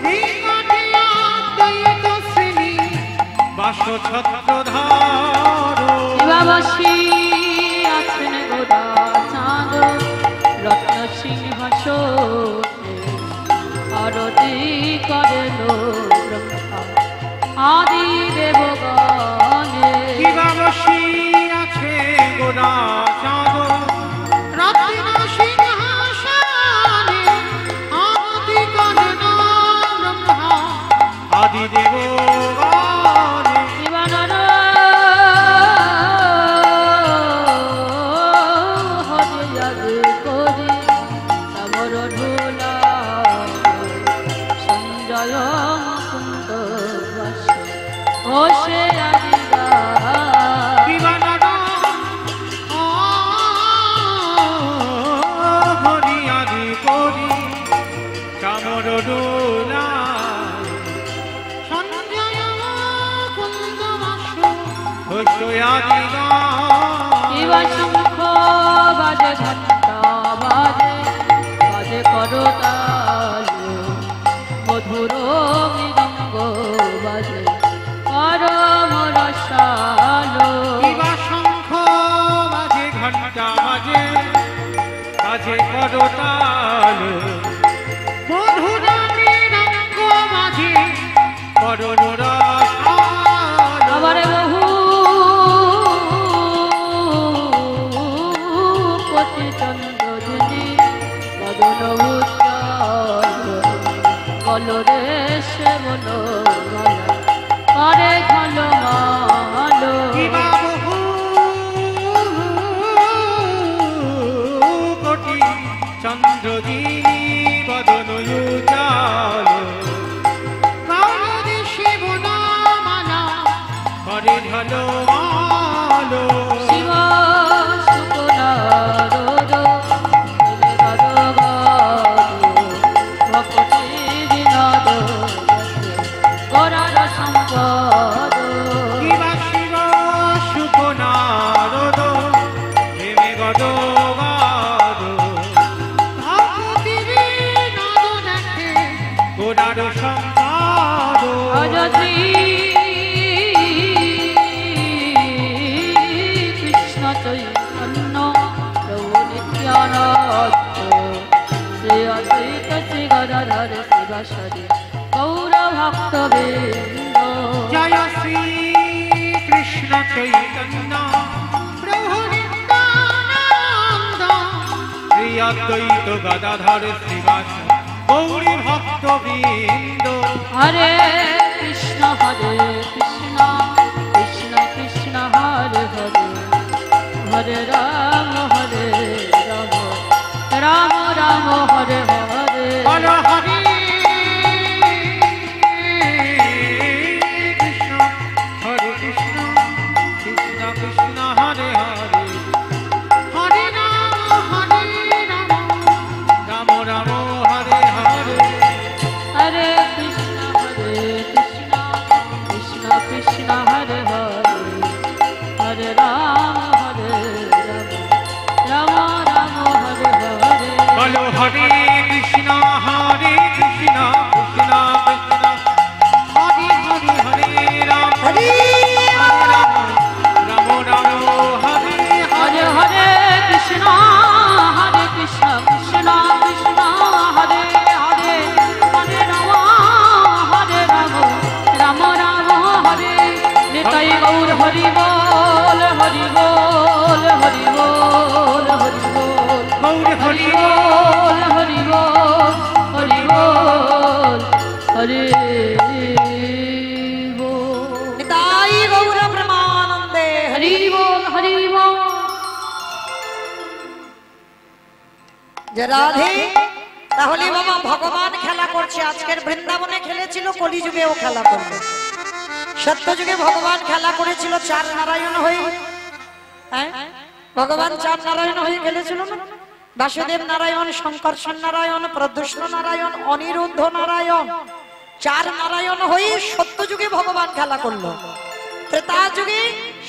নিকটে অদ্বৈত শ্রেণী বাস ছত্রধর শিবাবাসী আছেন গোদা চাঁদ রত্ন সিংহাসনে আরতি করেন ব্রহ্মা আদি দেবগণে শিবাবশী আছে গোদা চাঁদ রত্ন সিংহাসনে আরতি করেন ব্রহ্মা আদি দেবগণে শিবানর হরে যাবে করি সমর ঢোলা সঞ্জয় মুকুন্দ বাস ও সে আদিদা বিমানন বাজে করতাল মধুরানীর অঙ্গ মাঝে করোরা আবার বহু কোটি চন্দ্রদিনী বদন উজ্জ্বল বলরে সে বলো করে ঘলো মালো কোটি চন্দ্রদিনী বদন উজ্জ্বল করে ঢলো আলো শিব শুকনারদ ভক্তি বিনোদ করার সম্পদ শিবা শিব শুকনারদ প্রেমে গদ গাদ ভক্তি বিনোদ দেখে করার সম্পদ অযত্রী চৈতন্য প্রভু নিত্যানন্দ শ্রী অদ্বৈত শ্রী গদাধর শিবাসাদি গৌর ভক্তবৃন্দ জয় শ্রী কৃষ্ণ চৈতন্য প্রভু নিত্যানন্দ শ্রী অদ্বৈত গদাধর শিবাসাদি গৌরী ভক্তবৃন্দ হরে কৃষ্ণ কৃষ্ণ কৃষ্ণ হরে হরে হরে রাম রাম রাম হরে হরে হর হরে কৃষ্ণ হরে কৃষ্ণ কৃষ্ণ কৃষ্ণ হরে হরে হরে রাম রাম রাম হরে হরে হরে কৃষ্ণ কৃষ্ণ কৃষ্ণ হরে হরে হরে রাম রাম রাম হরে হরে বলো হরে কৃষ্ণ কৃষ্ণ কৃষ্ণ হরে হরে হরে রাম হরি রাম রাম রাম হরে হরে হরে কৃষ্ণ কৃষ্ণ কৃষ্ণ হরে হরে হরে রাম রাম রাম হরে নিতাই গৌর হরি বল হরি বল হরি বল হরি বল গৌর হরি বল হরি বল হরি বল হরি বল নিতাই গৌর প্রেমানন্দে হরি বল হরি বল যে রাধে তাহলে বাবা ভগবান খেলা করছে আজকের বৃন্দাবনে খেলেছিল কলিযুগেও খেলা করবে সত্যযুগে ভগবান খেলা করেছিল চার নারায়ণ হয়ে হ্যাঁ ভগবান চার নারায়ণ হয়ে খেলেছিল না বাসুদেব নারায়ণ শঙ্কর্ষণ নারায়ণ প্রদ্যুষ্ণ নারায়ণ অনিরুদ্ধ নারায়ণ চার নারায়ণ হয়ে সত্যযুগে ভগবান খেলা করলো ত্রেতা যুগে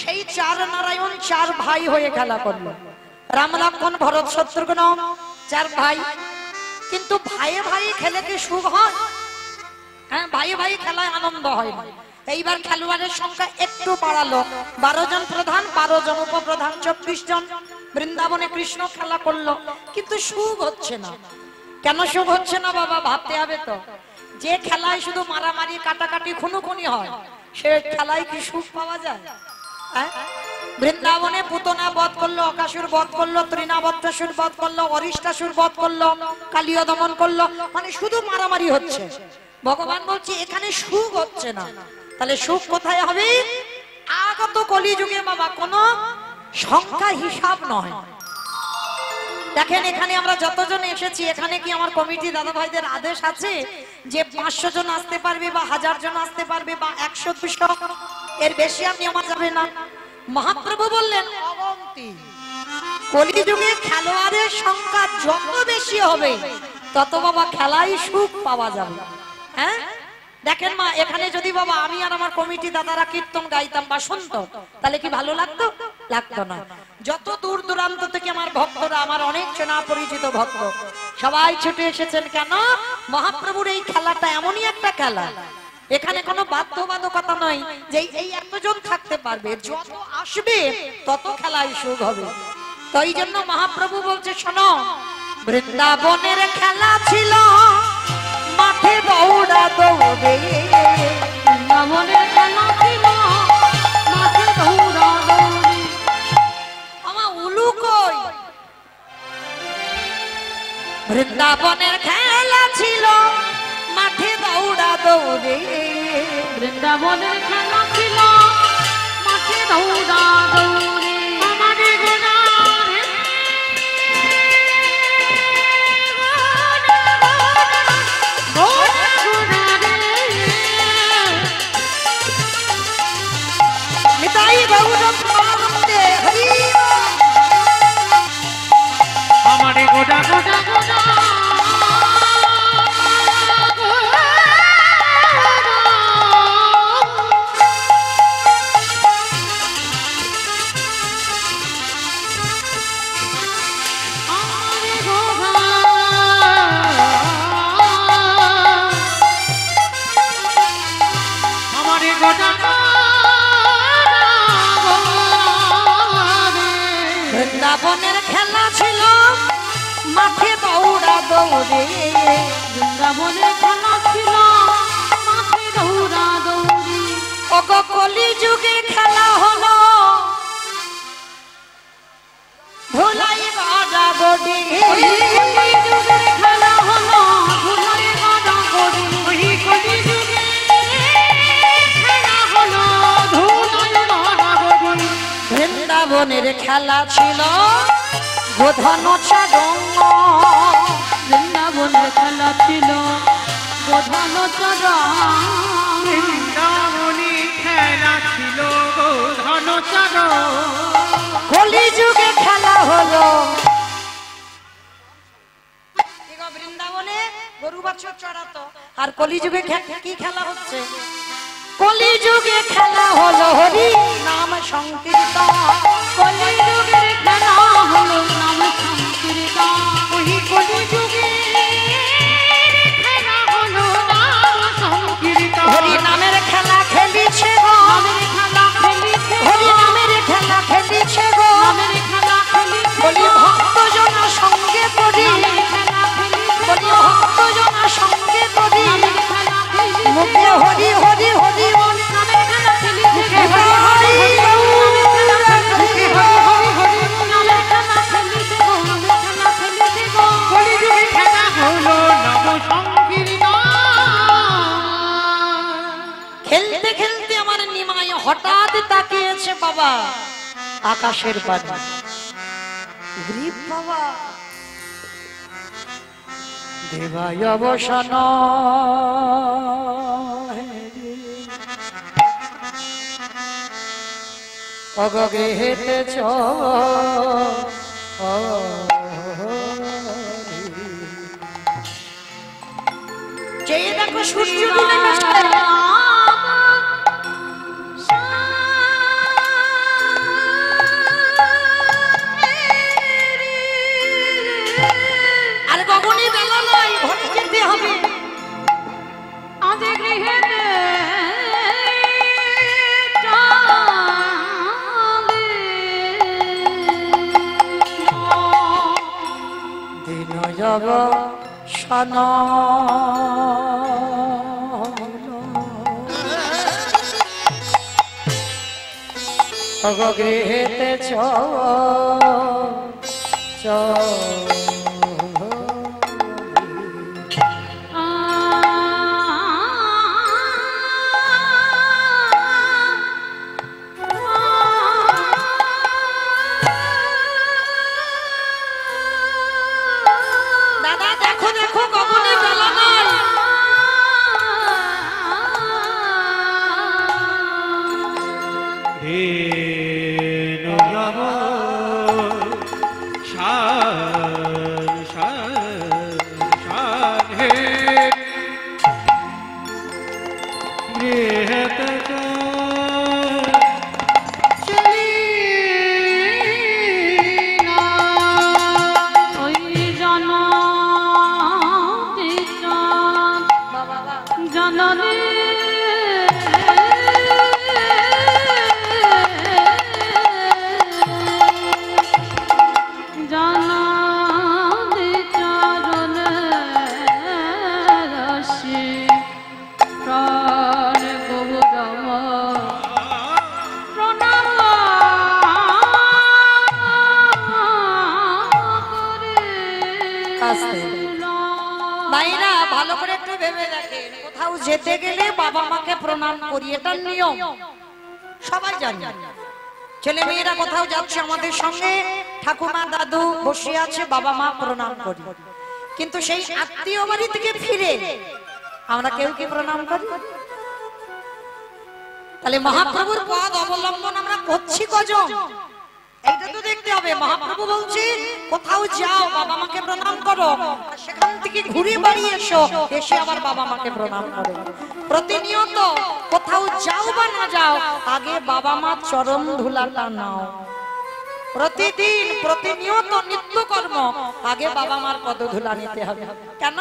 সেই চার নারায়ণ চার ভাই হয়ে খেলা করলো রাম লক্ষ্মণ ভরত শত্রুঘ্ন চার ভাই কিন্তু ভাইয়ে ভাই খেলে কি সুখ হয় হ্যাঁ ভাইয়ে ভাই খেলায় আনন্দ হয় না এইবার খেলোয়াড়ের সংখ্যা একটু বাড়ালো 12 জন প্রধান 12 জন উপপ্রধান 24 জন বৃন্দাবনে কৃষ্ণ খেলা করলো কিন্তু সুখ হচ্ছে না কেন সুখ হচ্ছে না বাবা ভাবতে হবে তো যে খেলায় শুধু মারামারি কাটাকাটি খুনোখুনি হয় সে খেলায় কি সুখ পাওয়া যায় হ্যাঁ বৃন্দাবনে পুতনা বধ করলো অকাসুর বধ করলো তৃণাবত্রাসুর বধ করলো অরিষ্টাসুর বধ করলো কালীয় দমন করলো মানে শুধু মারামারি হচ্ছে ভগবান বলছে এখানে সুখ হচ্ছে না তাহলে সুখ কোথায় হবে আগত কলিযুগে বাবা কোনো সংখ্যা হিসাব নয় দেখেন এখানে আমরা যতজন এসেছি এখানে কি আমার কমিটি দাদা ভাইদের আদেশ আছে যে 500 জন আসতে পারবে বা 1000 জন আসতে পারবে বা 100-200 এর বেশি আপনি আমার যাবে না মহাপ্রভু বললেন অবন্তি কলিযুগে খেলোয়াড়ের সংখ্যা যত বেশি হবে তত বাবা খেলাই সুখ পাওয়া যাবে হ্যাঁ দেখেন মা এখানে যদি বাবা আমি আর আমার কমিটি দাদারা কীর্তন গাইতাম বা শুনতো তাহলে কি ভালো লাগতো লাগতো না যত দূর দূরান্ত থেকে আমার ভক্তরা আমার অনেক চেনা পরিচিত ভক্ত সবাই ছুটে এসেছেন কেন মহাপ্রভুর এই খেলাটা এমনই একটা খেলা এখানে কোনো বাধ্যবাধকতা নয় যে এই এতজন থাকতে পারবে যত আসবে তত খেলায় সুখ হবে তো এই জন্য মহাপ্রভু বলছে শোনো বৃন্দাবনের খেলা ছিল মাঠে দৌড়া দৌড়ে, বৃন্দাবনের খেলা ছিল মাঠে দৌড়া দৌড়ি। আমার উলু কই? বৃন্দাবনের খেলা ছিল মাঠে দৌড়া দৌড়ে, বৃন্দাবনের খেলা ছিল মাঠে দৌড়া দৌড়ি। নিতাই গৌর প্রেমানন্দে হরি আমারে গোদা গোদা গোদা আমারে গোদা বৃন্দাবনের খেলা ছিল মাঠে দৌড়া দৌড়ে, বৃন্দাবনের খেলা ছিল মাঠে দৌড়া দৌড়ি। ওগো কলি যুগে খেলা হলো ভোলাই গড়া গড়ি, কলি যুগের খেলা হলো ধুলাই গড়া গড়ি। কলি যুগের খেলা হলো ধুলাই গড়া গড়ি। বৃন্দাবনের খেলা ছিল গোধন চারঙ্গ, বৃন্দাবনের খেলা ছিল বোধানো চড়া। বৃন্দাবনী খেলা ছিল গো ধন চার কলি যুগে খেলা হলো। বৃন্দাবনে গরু বাছুর চড়াতো, আর কলি যুগে কি খেলা হচ্ছে? কলি যুগে খেলা হলো হরি নাম সংকীর্তন, কলি যুগের খেলা হলো নাম সংকীর্তন। ওই কলি যুগে খেলা হলো নাম সংকীর্তন। হরি নামের খেলা খেলিছে গো, নামের খেলা খেলিছে হরি নামের খেলা খেলিছে গো, নামের খেলা খেলিছে বলি ভক্তজনা সঙ্গে করি, নামের খেলা খেলিছে বলি ভক্তজনা সঙ্গে করি, নামের খেলা খেলিছে মুখে হরি হরি হরি বল, নামের খেলা খেলিছে হরি হরি নামের খেলা খেলিছে হরি হরি নামের খেলা খেলিছে নামের খেলা খেলিছে কলি যুগে খেলা হলো নাম সংকীর্তন। খেলতে খেলতে আমার নিমাই হঠাৎ তাকিয়েছে বাবা আকাশের পানে, গ্রীব বাবা দেবায় অবসান অগগৃহেতে চ চেয়ে দেখো সূর্য ডুবে গেছে। আর গগনে বেলা নয়, ঘরে যেতে হবে। আজে গৃহেতে দিন যাব সন গৃহেতে চ দাদা দেখো দেখো গগনে বেলা নয়। ধেনু যাব শান শান শান হে গৃহত চলি না ওই জন আস্তে মাইনা ভালো করে একটু ভেবে দেখেন, কোথাও যেতে গেলে বাবা মাকে প্রণাম করি, এটা নিয়ম, সবাই জানে। ছেলে মেয়েরা কোথাও যাচ্ছে আমাদের সঙ্গে, ঠাকুমা দাদু বসে আছে, বাবা মা প্রণাম করি। কিন্তু সেই আত্মীয় বাড়ি থেকে ফিরে আমরা কেউ কি প্রণাম করি? তাহলে মহাপ্রভুর পদ অবলম্বন আমরা করছি কজন, এইটা তো দেখতে হবে। মহাপ্রভু বলছে কোথাও যাও বাবা মাকে প্রণাম করো, সেখান থেকে ঘুরে বাড়ি এসো, এসে আবার বাবা মাকে প্রণাম করো। প্রতিনিয়ত কোথাও যাও বা না যাও, আগে বাবা মা চরণ ধুলাটা নাও। প্রতিদিন প্রতিনিয়ত নিত্য কর্ম, আগে বাবা মার পদ ধুলা নিতে হবে। কেন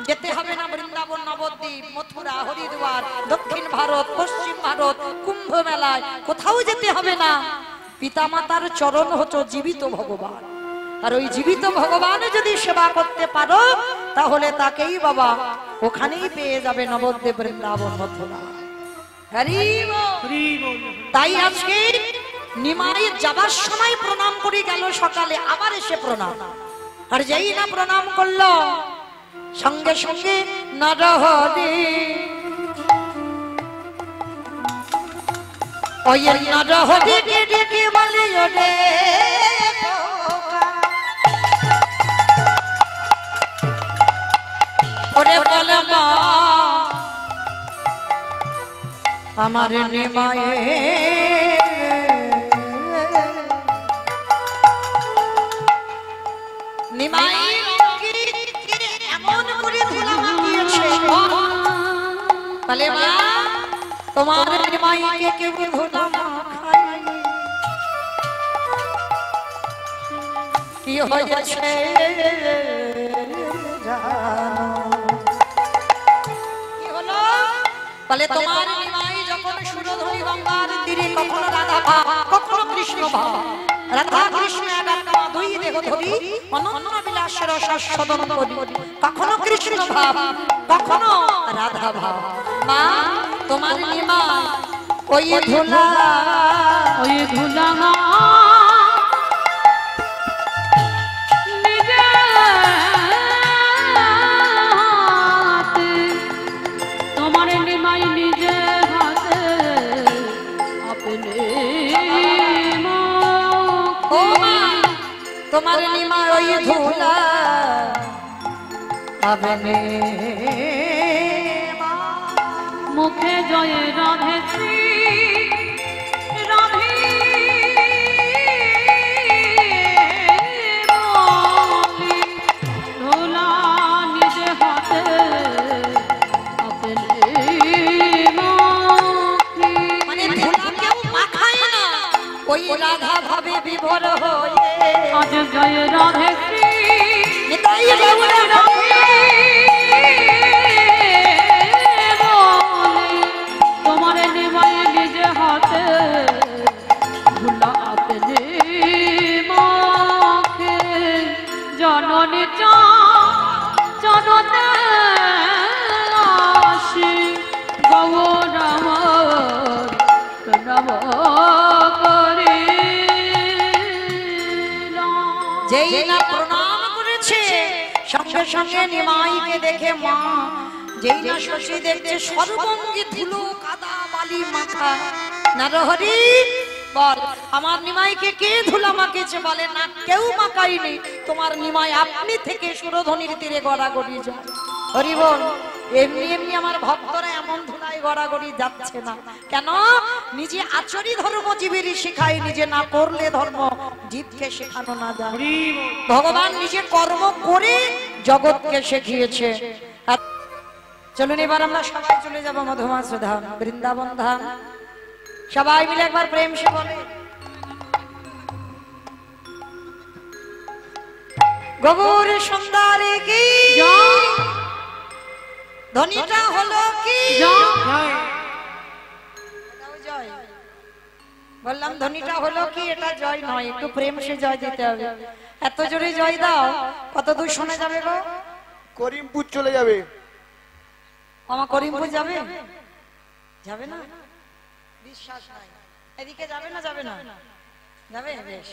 যেতে হবে না বৃন্দাবন, নবদ্বীপ, মথুরা, হরিদ্বার, দক্ষিণ ভারত, পশ্চিম ভারত, কুম্ভ মেলায়, কোথাও যেতে হবে না। পিতামাতার চরণ হচ্ছে জীবিত ভগবান, আর ওই জীবিত ভগবানের যদি সেবা করতে পারো তাহলে তাকেই বাবা ওখানেই পেয়ে যাবে, নবদ্বীপ, বৃন্দাবন, মথুরা। হরি বল। তাই আজকে নিমাই যাবার সময় প্রণাম করে গেল সকালে, আবার এসে প্রণাম, আর যেই না প্রণাম করলো সঙ্গে সঙ্গে নরহরি ওই নরহরি ডেকে বলে ওরে ওরে বলে মা আমার নিমায়ে নিমাই এমন করে ধুলা মাখিয়েছে, বলে মা তোমার নিমাইকে কেউ ধুলা মাখায়নি, কি হয়েছে কি হলো? বলে তোমার নিমাই যখন সুরধরি গঙ্গার তীরে কখনো রাধা ভাব, কখনো কৃষ্ণ ভাব, রাধা কৃষ্ণ একাত্মা দুই দেহ ধরি অনন্য বিলাসের সদন করি, কখনো কৃষ্ণ ভাব, কখনো রাধা ভাব। মা তোমার নিমাই ওই ধুলা নিজে হাতে, তোমার নিমাই নিজে হাতে আপনি ও মা তোমার নিমাই ওই ধুলা আপনি মুখে জয় রাধে শ্রী রাধে বলি, ধুলা নিজে হাতে আপনি মাখি। মানে ধুলা কেউ মাখায় না, ওই রাধা ভাবে বিভোর হয়ে আজ জয় রাধে শ্রী নিতাই গৌর রাধে বলি, তোমার নিমাই নিজে হাতে ধুলা আপনি মাখে। জননী চরণে আসি গৌর আমার প্রণাম করি। যেই না প্রণাম করেছে সঙ্গে সঙ্গে নিমাইকে দেখে মা, যেই না শশী দেখছে সর্বঙ্গে ধুলো কাদা বালি মাখা, নরহরি বল আমার নিমাইকে কে ধুলা মাখেছে? বলে না কেউ মাখায়নি, তোমার নিমাই আপনি থেকে সুরধনির তীরে গড়াগড়ি যায়। হরি বল। এমনি এমনি আমার ভক্তরা এমন ধুলায় গড়াগড়ি যাচ্ছে না কেন? নিজে আচরি ধর্ম জীবেরই শেখায়, নিজে না করলে ধর্ম জীবকে শেখানো না যায়। ভগবান নিজে কর্ম করে জগৎকে শিখিয়েছে। চলুন এবার আমরা সবাই চলে যাব মধুমাস ধাম, বৃন্দাবন ধাম। সবাই মিলে একবার প্রেম সে বলে গৌর সুন্দরী কি ধ্বনিটা হলো কি জয়। বললাম ধ্বনিটা হলো কি, এটা জয় নয়, একটু প্রেম সে জয় দিতে হবে। এত জোরে জয় দাও, কত দূর শোনা যাবে গো? করিমপুর চলে যাবে। আমার করিমপুর যাবে? যাবে না, বিশ্বাস নাই। এদিকে যাবে না? যাবে না, যাবে। বেশ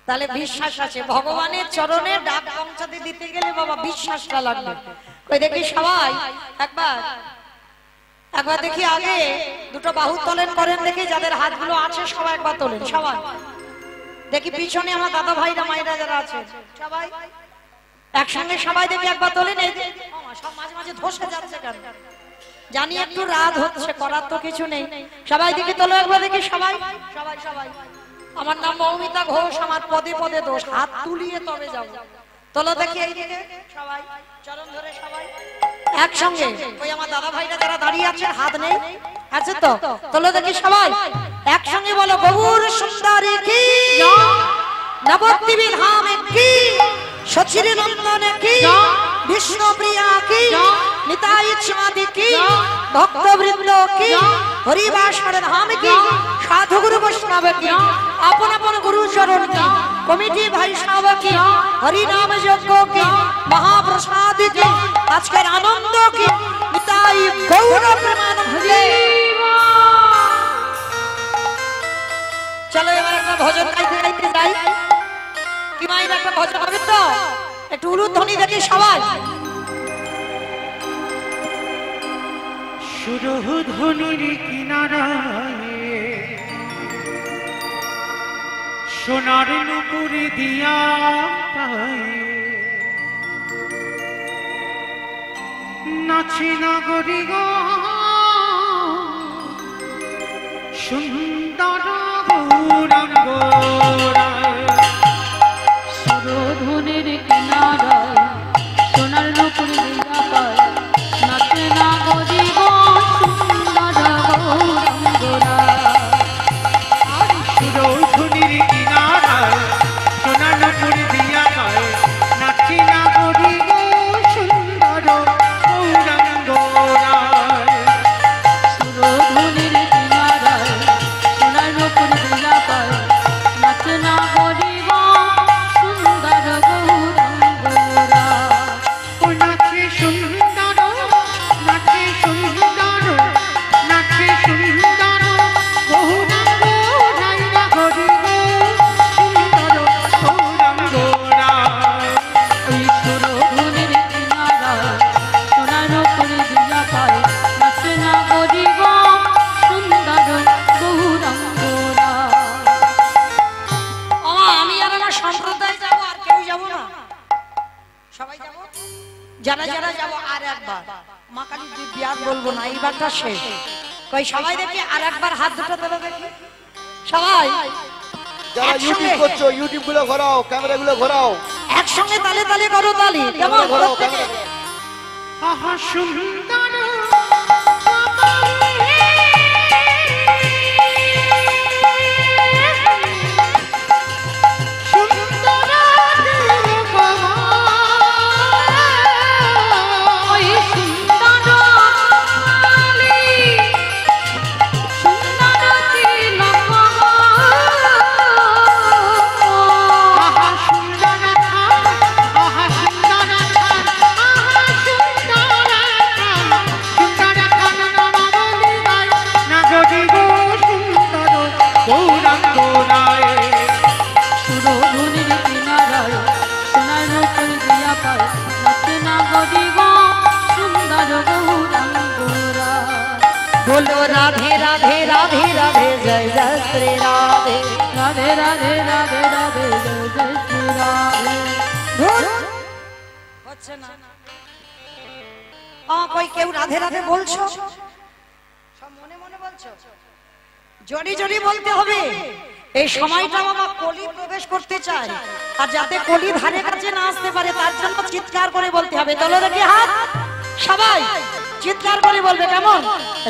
তাহলে বিশ্বাস আছে ভগবানের চরণে ডাক পৌঁছাতে দিতে গেলে বাবা বিশ্বাসটা লাগবে। ওই দেখি সবাই একবার একবার দেখি আগে দুটো বাহু তোলেন করেন দেখি, যাদের হাতগুলো আছে সবাই একবার তোলেন। সবাই দেখি পিছনে আমার দাদা ভাইরা মায়েরা যারা আছে সবাই একসঙ্গে সবাই দেখি একবার তোলেন। এই সব মাঝে মাঝে ধসে যাচ্ছে কেন জানি, একটু রাত হচ্ছে, করার তো কিছু নেই। সবাই দেখি তোলো একবার দেখি সবাই সবাই সবাই। আমার নাম মৌমিতা ঘোষ, আমার পদে পদে দোষ, হাত তুলিয়ে তবে যাবো। তোলো দেখি এইদিকে সবাই, চরণ ধরে সবাই একসঙ্গে। ওই আমার দাদা ভাইরা যারা দাঁড়িয়ে আছে হাত নেই আছে তো, তোলো দেখি সবাই একসঙ্গে বলো গৌর সুন্দরী কি, নবদ্বীপের ধামে কি, সচির নন্দনে কি, বিষ্ণুপ্রিয়া কি, নিতাই চাঁদি কি, ভক্তবৃন্দ কি, হরিবাসর ধাম কি, সাধু গুরু বৈষ্ণব কি, আপন আপন গুরু চরণ কি, কমিটি ভাই সব কি, হরিনাম যজ্ঞ কি, মহাপ্রসাদ কি, আজকের আনন্দ কি, নিতাই গৌর প্রেমানন্দে। চলো এবার একটা ভজন গাইতে গাইতে যাই। কি মায়ের একটা ভজন হবে তো, একটু উলুধ্বনি দেখি সবাই। সুরধনুর কিনারায় সোনার নুপুর দিয়া নাচে নাগরি গো সুন্দর গৌরাঙ্গ সুরধুনির কিনারায় সোনার নুপুর দিয়া পায়, নাচে নাগরি গো সুন্দর গৌরাঙ্গরা। সুরধুনির কিনারায় সোনার নুপুর দিয়া পায়, নাচে নাগরি গো সুন্দর গৌরাঙ্গরা। সুরধুনির কিনারায় সোনার নুপুর দিয়া পায়, নাচে নাগরি গো সুন্দর গৌরাঙ্গরা। ও নাচে সুন্দর, নাচে সুন্দর, নাচে সুন্দর গৌরাঙ্গ রাইরা গরি গো সুন্দর গৌরাঙ্গরা। ওই সুরধুনির কিনারায় সোনার নুপুর দিয়া পায়, নাচে নাগরি গো সুন্দর গৌরাঙ্গরা। আমি আর আমার সম্প্রদায় যাবো, আর কেউ যাবো না, সবাই যাবো, যারা যারা যাবো। আর একবার মা কালী বিয়ার বলবো না, এইবারটা শেষ। কই সবাই দেখি আর একবার হাত দুটো তোলো দেখি সবাই যারা একসঙ্গে। ইউটিউব করছো ইউটিউব গুলো ঘোরাও, ক্যামেরা গুলো ঘোরাও, একসঙ্গে তালে তালে করো তালি, কেমন ঘোরাও প্রত্যেকে? ক্যামেরা। আহা সুন্দর ওই সুন্দর কালী, সুন্দর তিলক, আহা সুন্দর আহা সুন্দর আহা সুন্দর সুন্দর নাগরি গো সুন্দর গৌরাঙ্গরায়। সুরধুনির কিনারায় সোনার নুপুর দিয়া পায়, নাচে নাগরি গো সুন্দর গৌরাঙ্গরা। बोलो राधे राधे राधे राधे जय जय श्री राधे। রাধে রাধে রাধে রাধে জয় জয় শ্রী রাধে। হচ্ছে না কই কেউ রাধে রাধে বলছো? সব মনে মনে বলছো? জোরে জোরে বলতে হবে। এই সময়টা বাবা কলি প্রবেশ করতে চায়, আর যাতে কলি ধারে কাছে না আসতে পারে তার জন্য চিৎকার করে বলতে হবে। তোলো দেখি হাত সবাই, চিৎকার করে বলবে কেমন?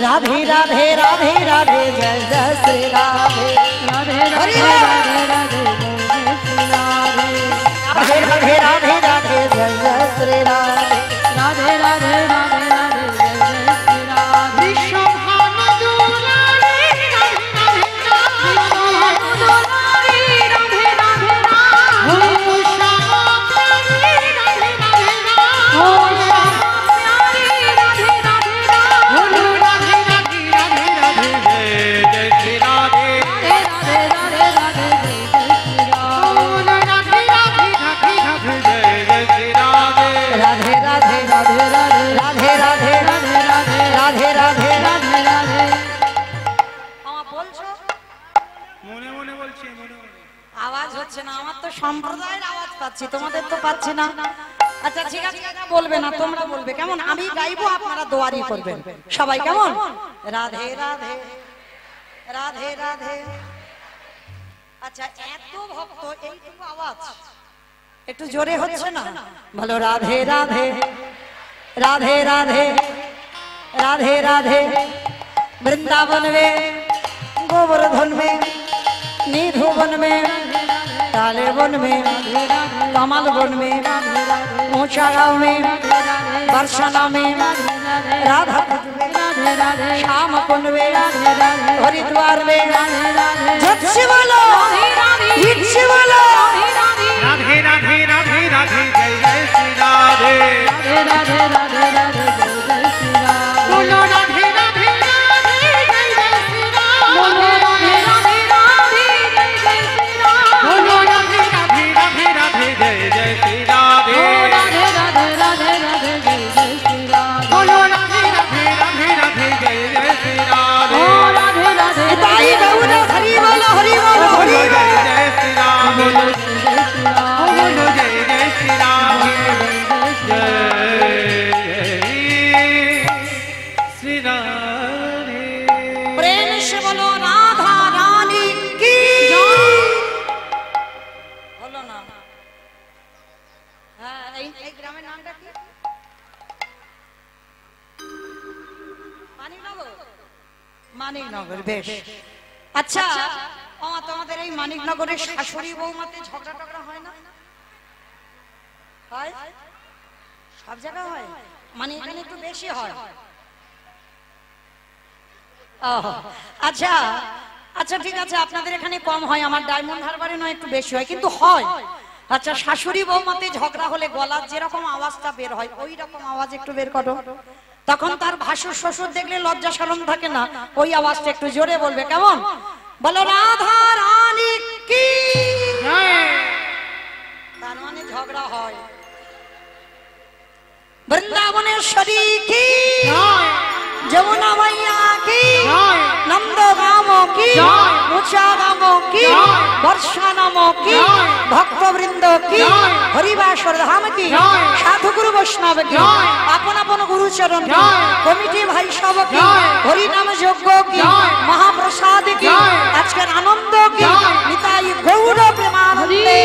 রাধে রাধে রাধে রাধে জয় জয় শ্রী রাধে। রাধে রাধে রাধে রাধে জয় জয় শ্রী রাধে। রাধে রাধে রাধে রাধে জয় জয় শ্রী রাধে। রাধে রাধে রাধে রাধে জয় জয় শ্রী রাধে। বিশ্বভানু দুলারি রাধে রাধে দুলারি রাধে রাধে রাধে। ও শ্যামা প্যারি রাধে রাধে ও শ্যামা প্যারি রাধে রাধে রাধে। রাধে রাধে রাধে রাধে জয় জয় শ্রী রাধে। রাধে রাধে রাধে রাধে জয় জয় শ্রী রাধে। আমার তো সম্প্রদায়ের আওয়াজ পাচ্ছি, তোমাদের তো পাচ্ছি না। আচ্ছা ঠিক আছে, বলবে না, তোমরা বলবে কেমন? আমি গাইবো, আপনারা দোয়ারি করবেন সবাই, কেমন? রাধে রাধে রাধে রাধে। আচ্ছা এত ভক্ত, এইটুকু আওয়াজ একটু জোরে হচ্ছে না? বলো রাধে রাধে রাধে রাধে রাধে রাধে। वृंदावन में गोवर्धन में निधु वन में काले वन में कमल वन में ऊंचा गांव में बरसाना में राधा कुंज में श्याम कुंड में हरिद्वार में झट बोलो हिट बोलो राधे राधे राधे राधे जय जय श्री राधे राधे राधे राधे जय जय श्री राधे। बोलो राधे राधे राधे जय जय श्री राधे। बोलो राधे राधे राधे जय जय श्री राधे। बोलो राधे राधे राधे राधे जय जय श्री राधे। राधे राधे राधे राधे जय जय श्री राधे। बोलो राधे राधे राधे राधे जय जय श्री राधे। राधे राधे ताई गौर हरि बोलो हरि बोलो हरि बोलो जय जय श्री राम। बोलो जय जय श्री राधे। बोलो जय जय श्री राम। जय श्री राधे। प्रेम से बोलो राधा रानी की बोलो ना। हाँ এই গ্রামের নামটা কি? মানিকনগর। মানিকনগর, বেশ। আচ্ছা তোমাদের এই মানিকনগরের শাশুড়ি বৌমাতে ঝগড়া টগড়া হয় না? হয়? সব জায়গায় হয়, মানে এখানে একটু বেশি হয়। আচ্ছা আচ্ছা ঠিক আছে, আপনাদের এখানে কম হয়, আমার ডায়মন্ড হারবারে নয় একটু বেশি হয়, কিন্তু হয়। আচ্ছা শাশুড়ি বৌমাতে ঝগড়া হলে গলার যেরকম আওয়াজটা বের হয় ওই রকম আওয়াজ একটু বের করো। তখন তার ভাসুর শ্বশুর দেখলে লজ্জা শরম থাকে না, ওই আওয়াজটা একটু জোরে বলবে, কেমন? বলো রাধা রানী কি। তার মানে ঝগড়া হয়। বৃন্দাবনেশ্বরী কি, যমুনা মাইয়া কি, নন্দগাম কি, মুচাগাম কি, বর্ষানাম কি, ভক্তবৃন্দ কি, হরিবাসর ধাম কি, সাধু গুরু বৈষ্ণব কি, আপন আপন গুরুচরণ কি, কমিটি ভাই সব কি, হরিনাম যজ্ঞ কি, মহাপ্রসাদ কি, আজকের আনন্দ কি, নিতাই গৌর প্রেমানন্দে।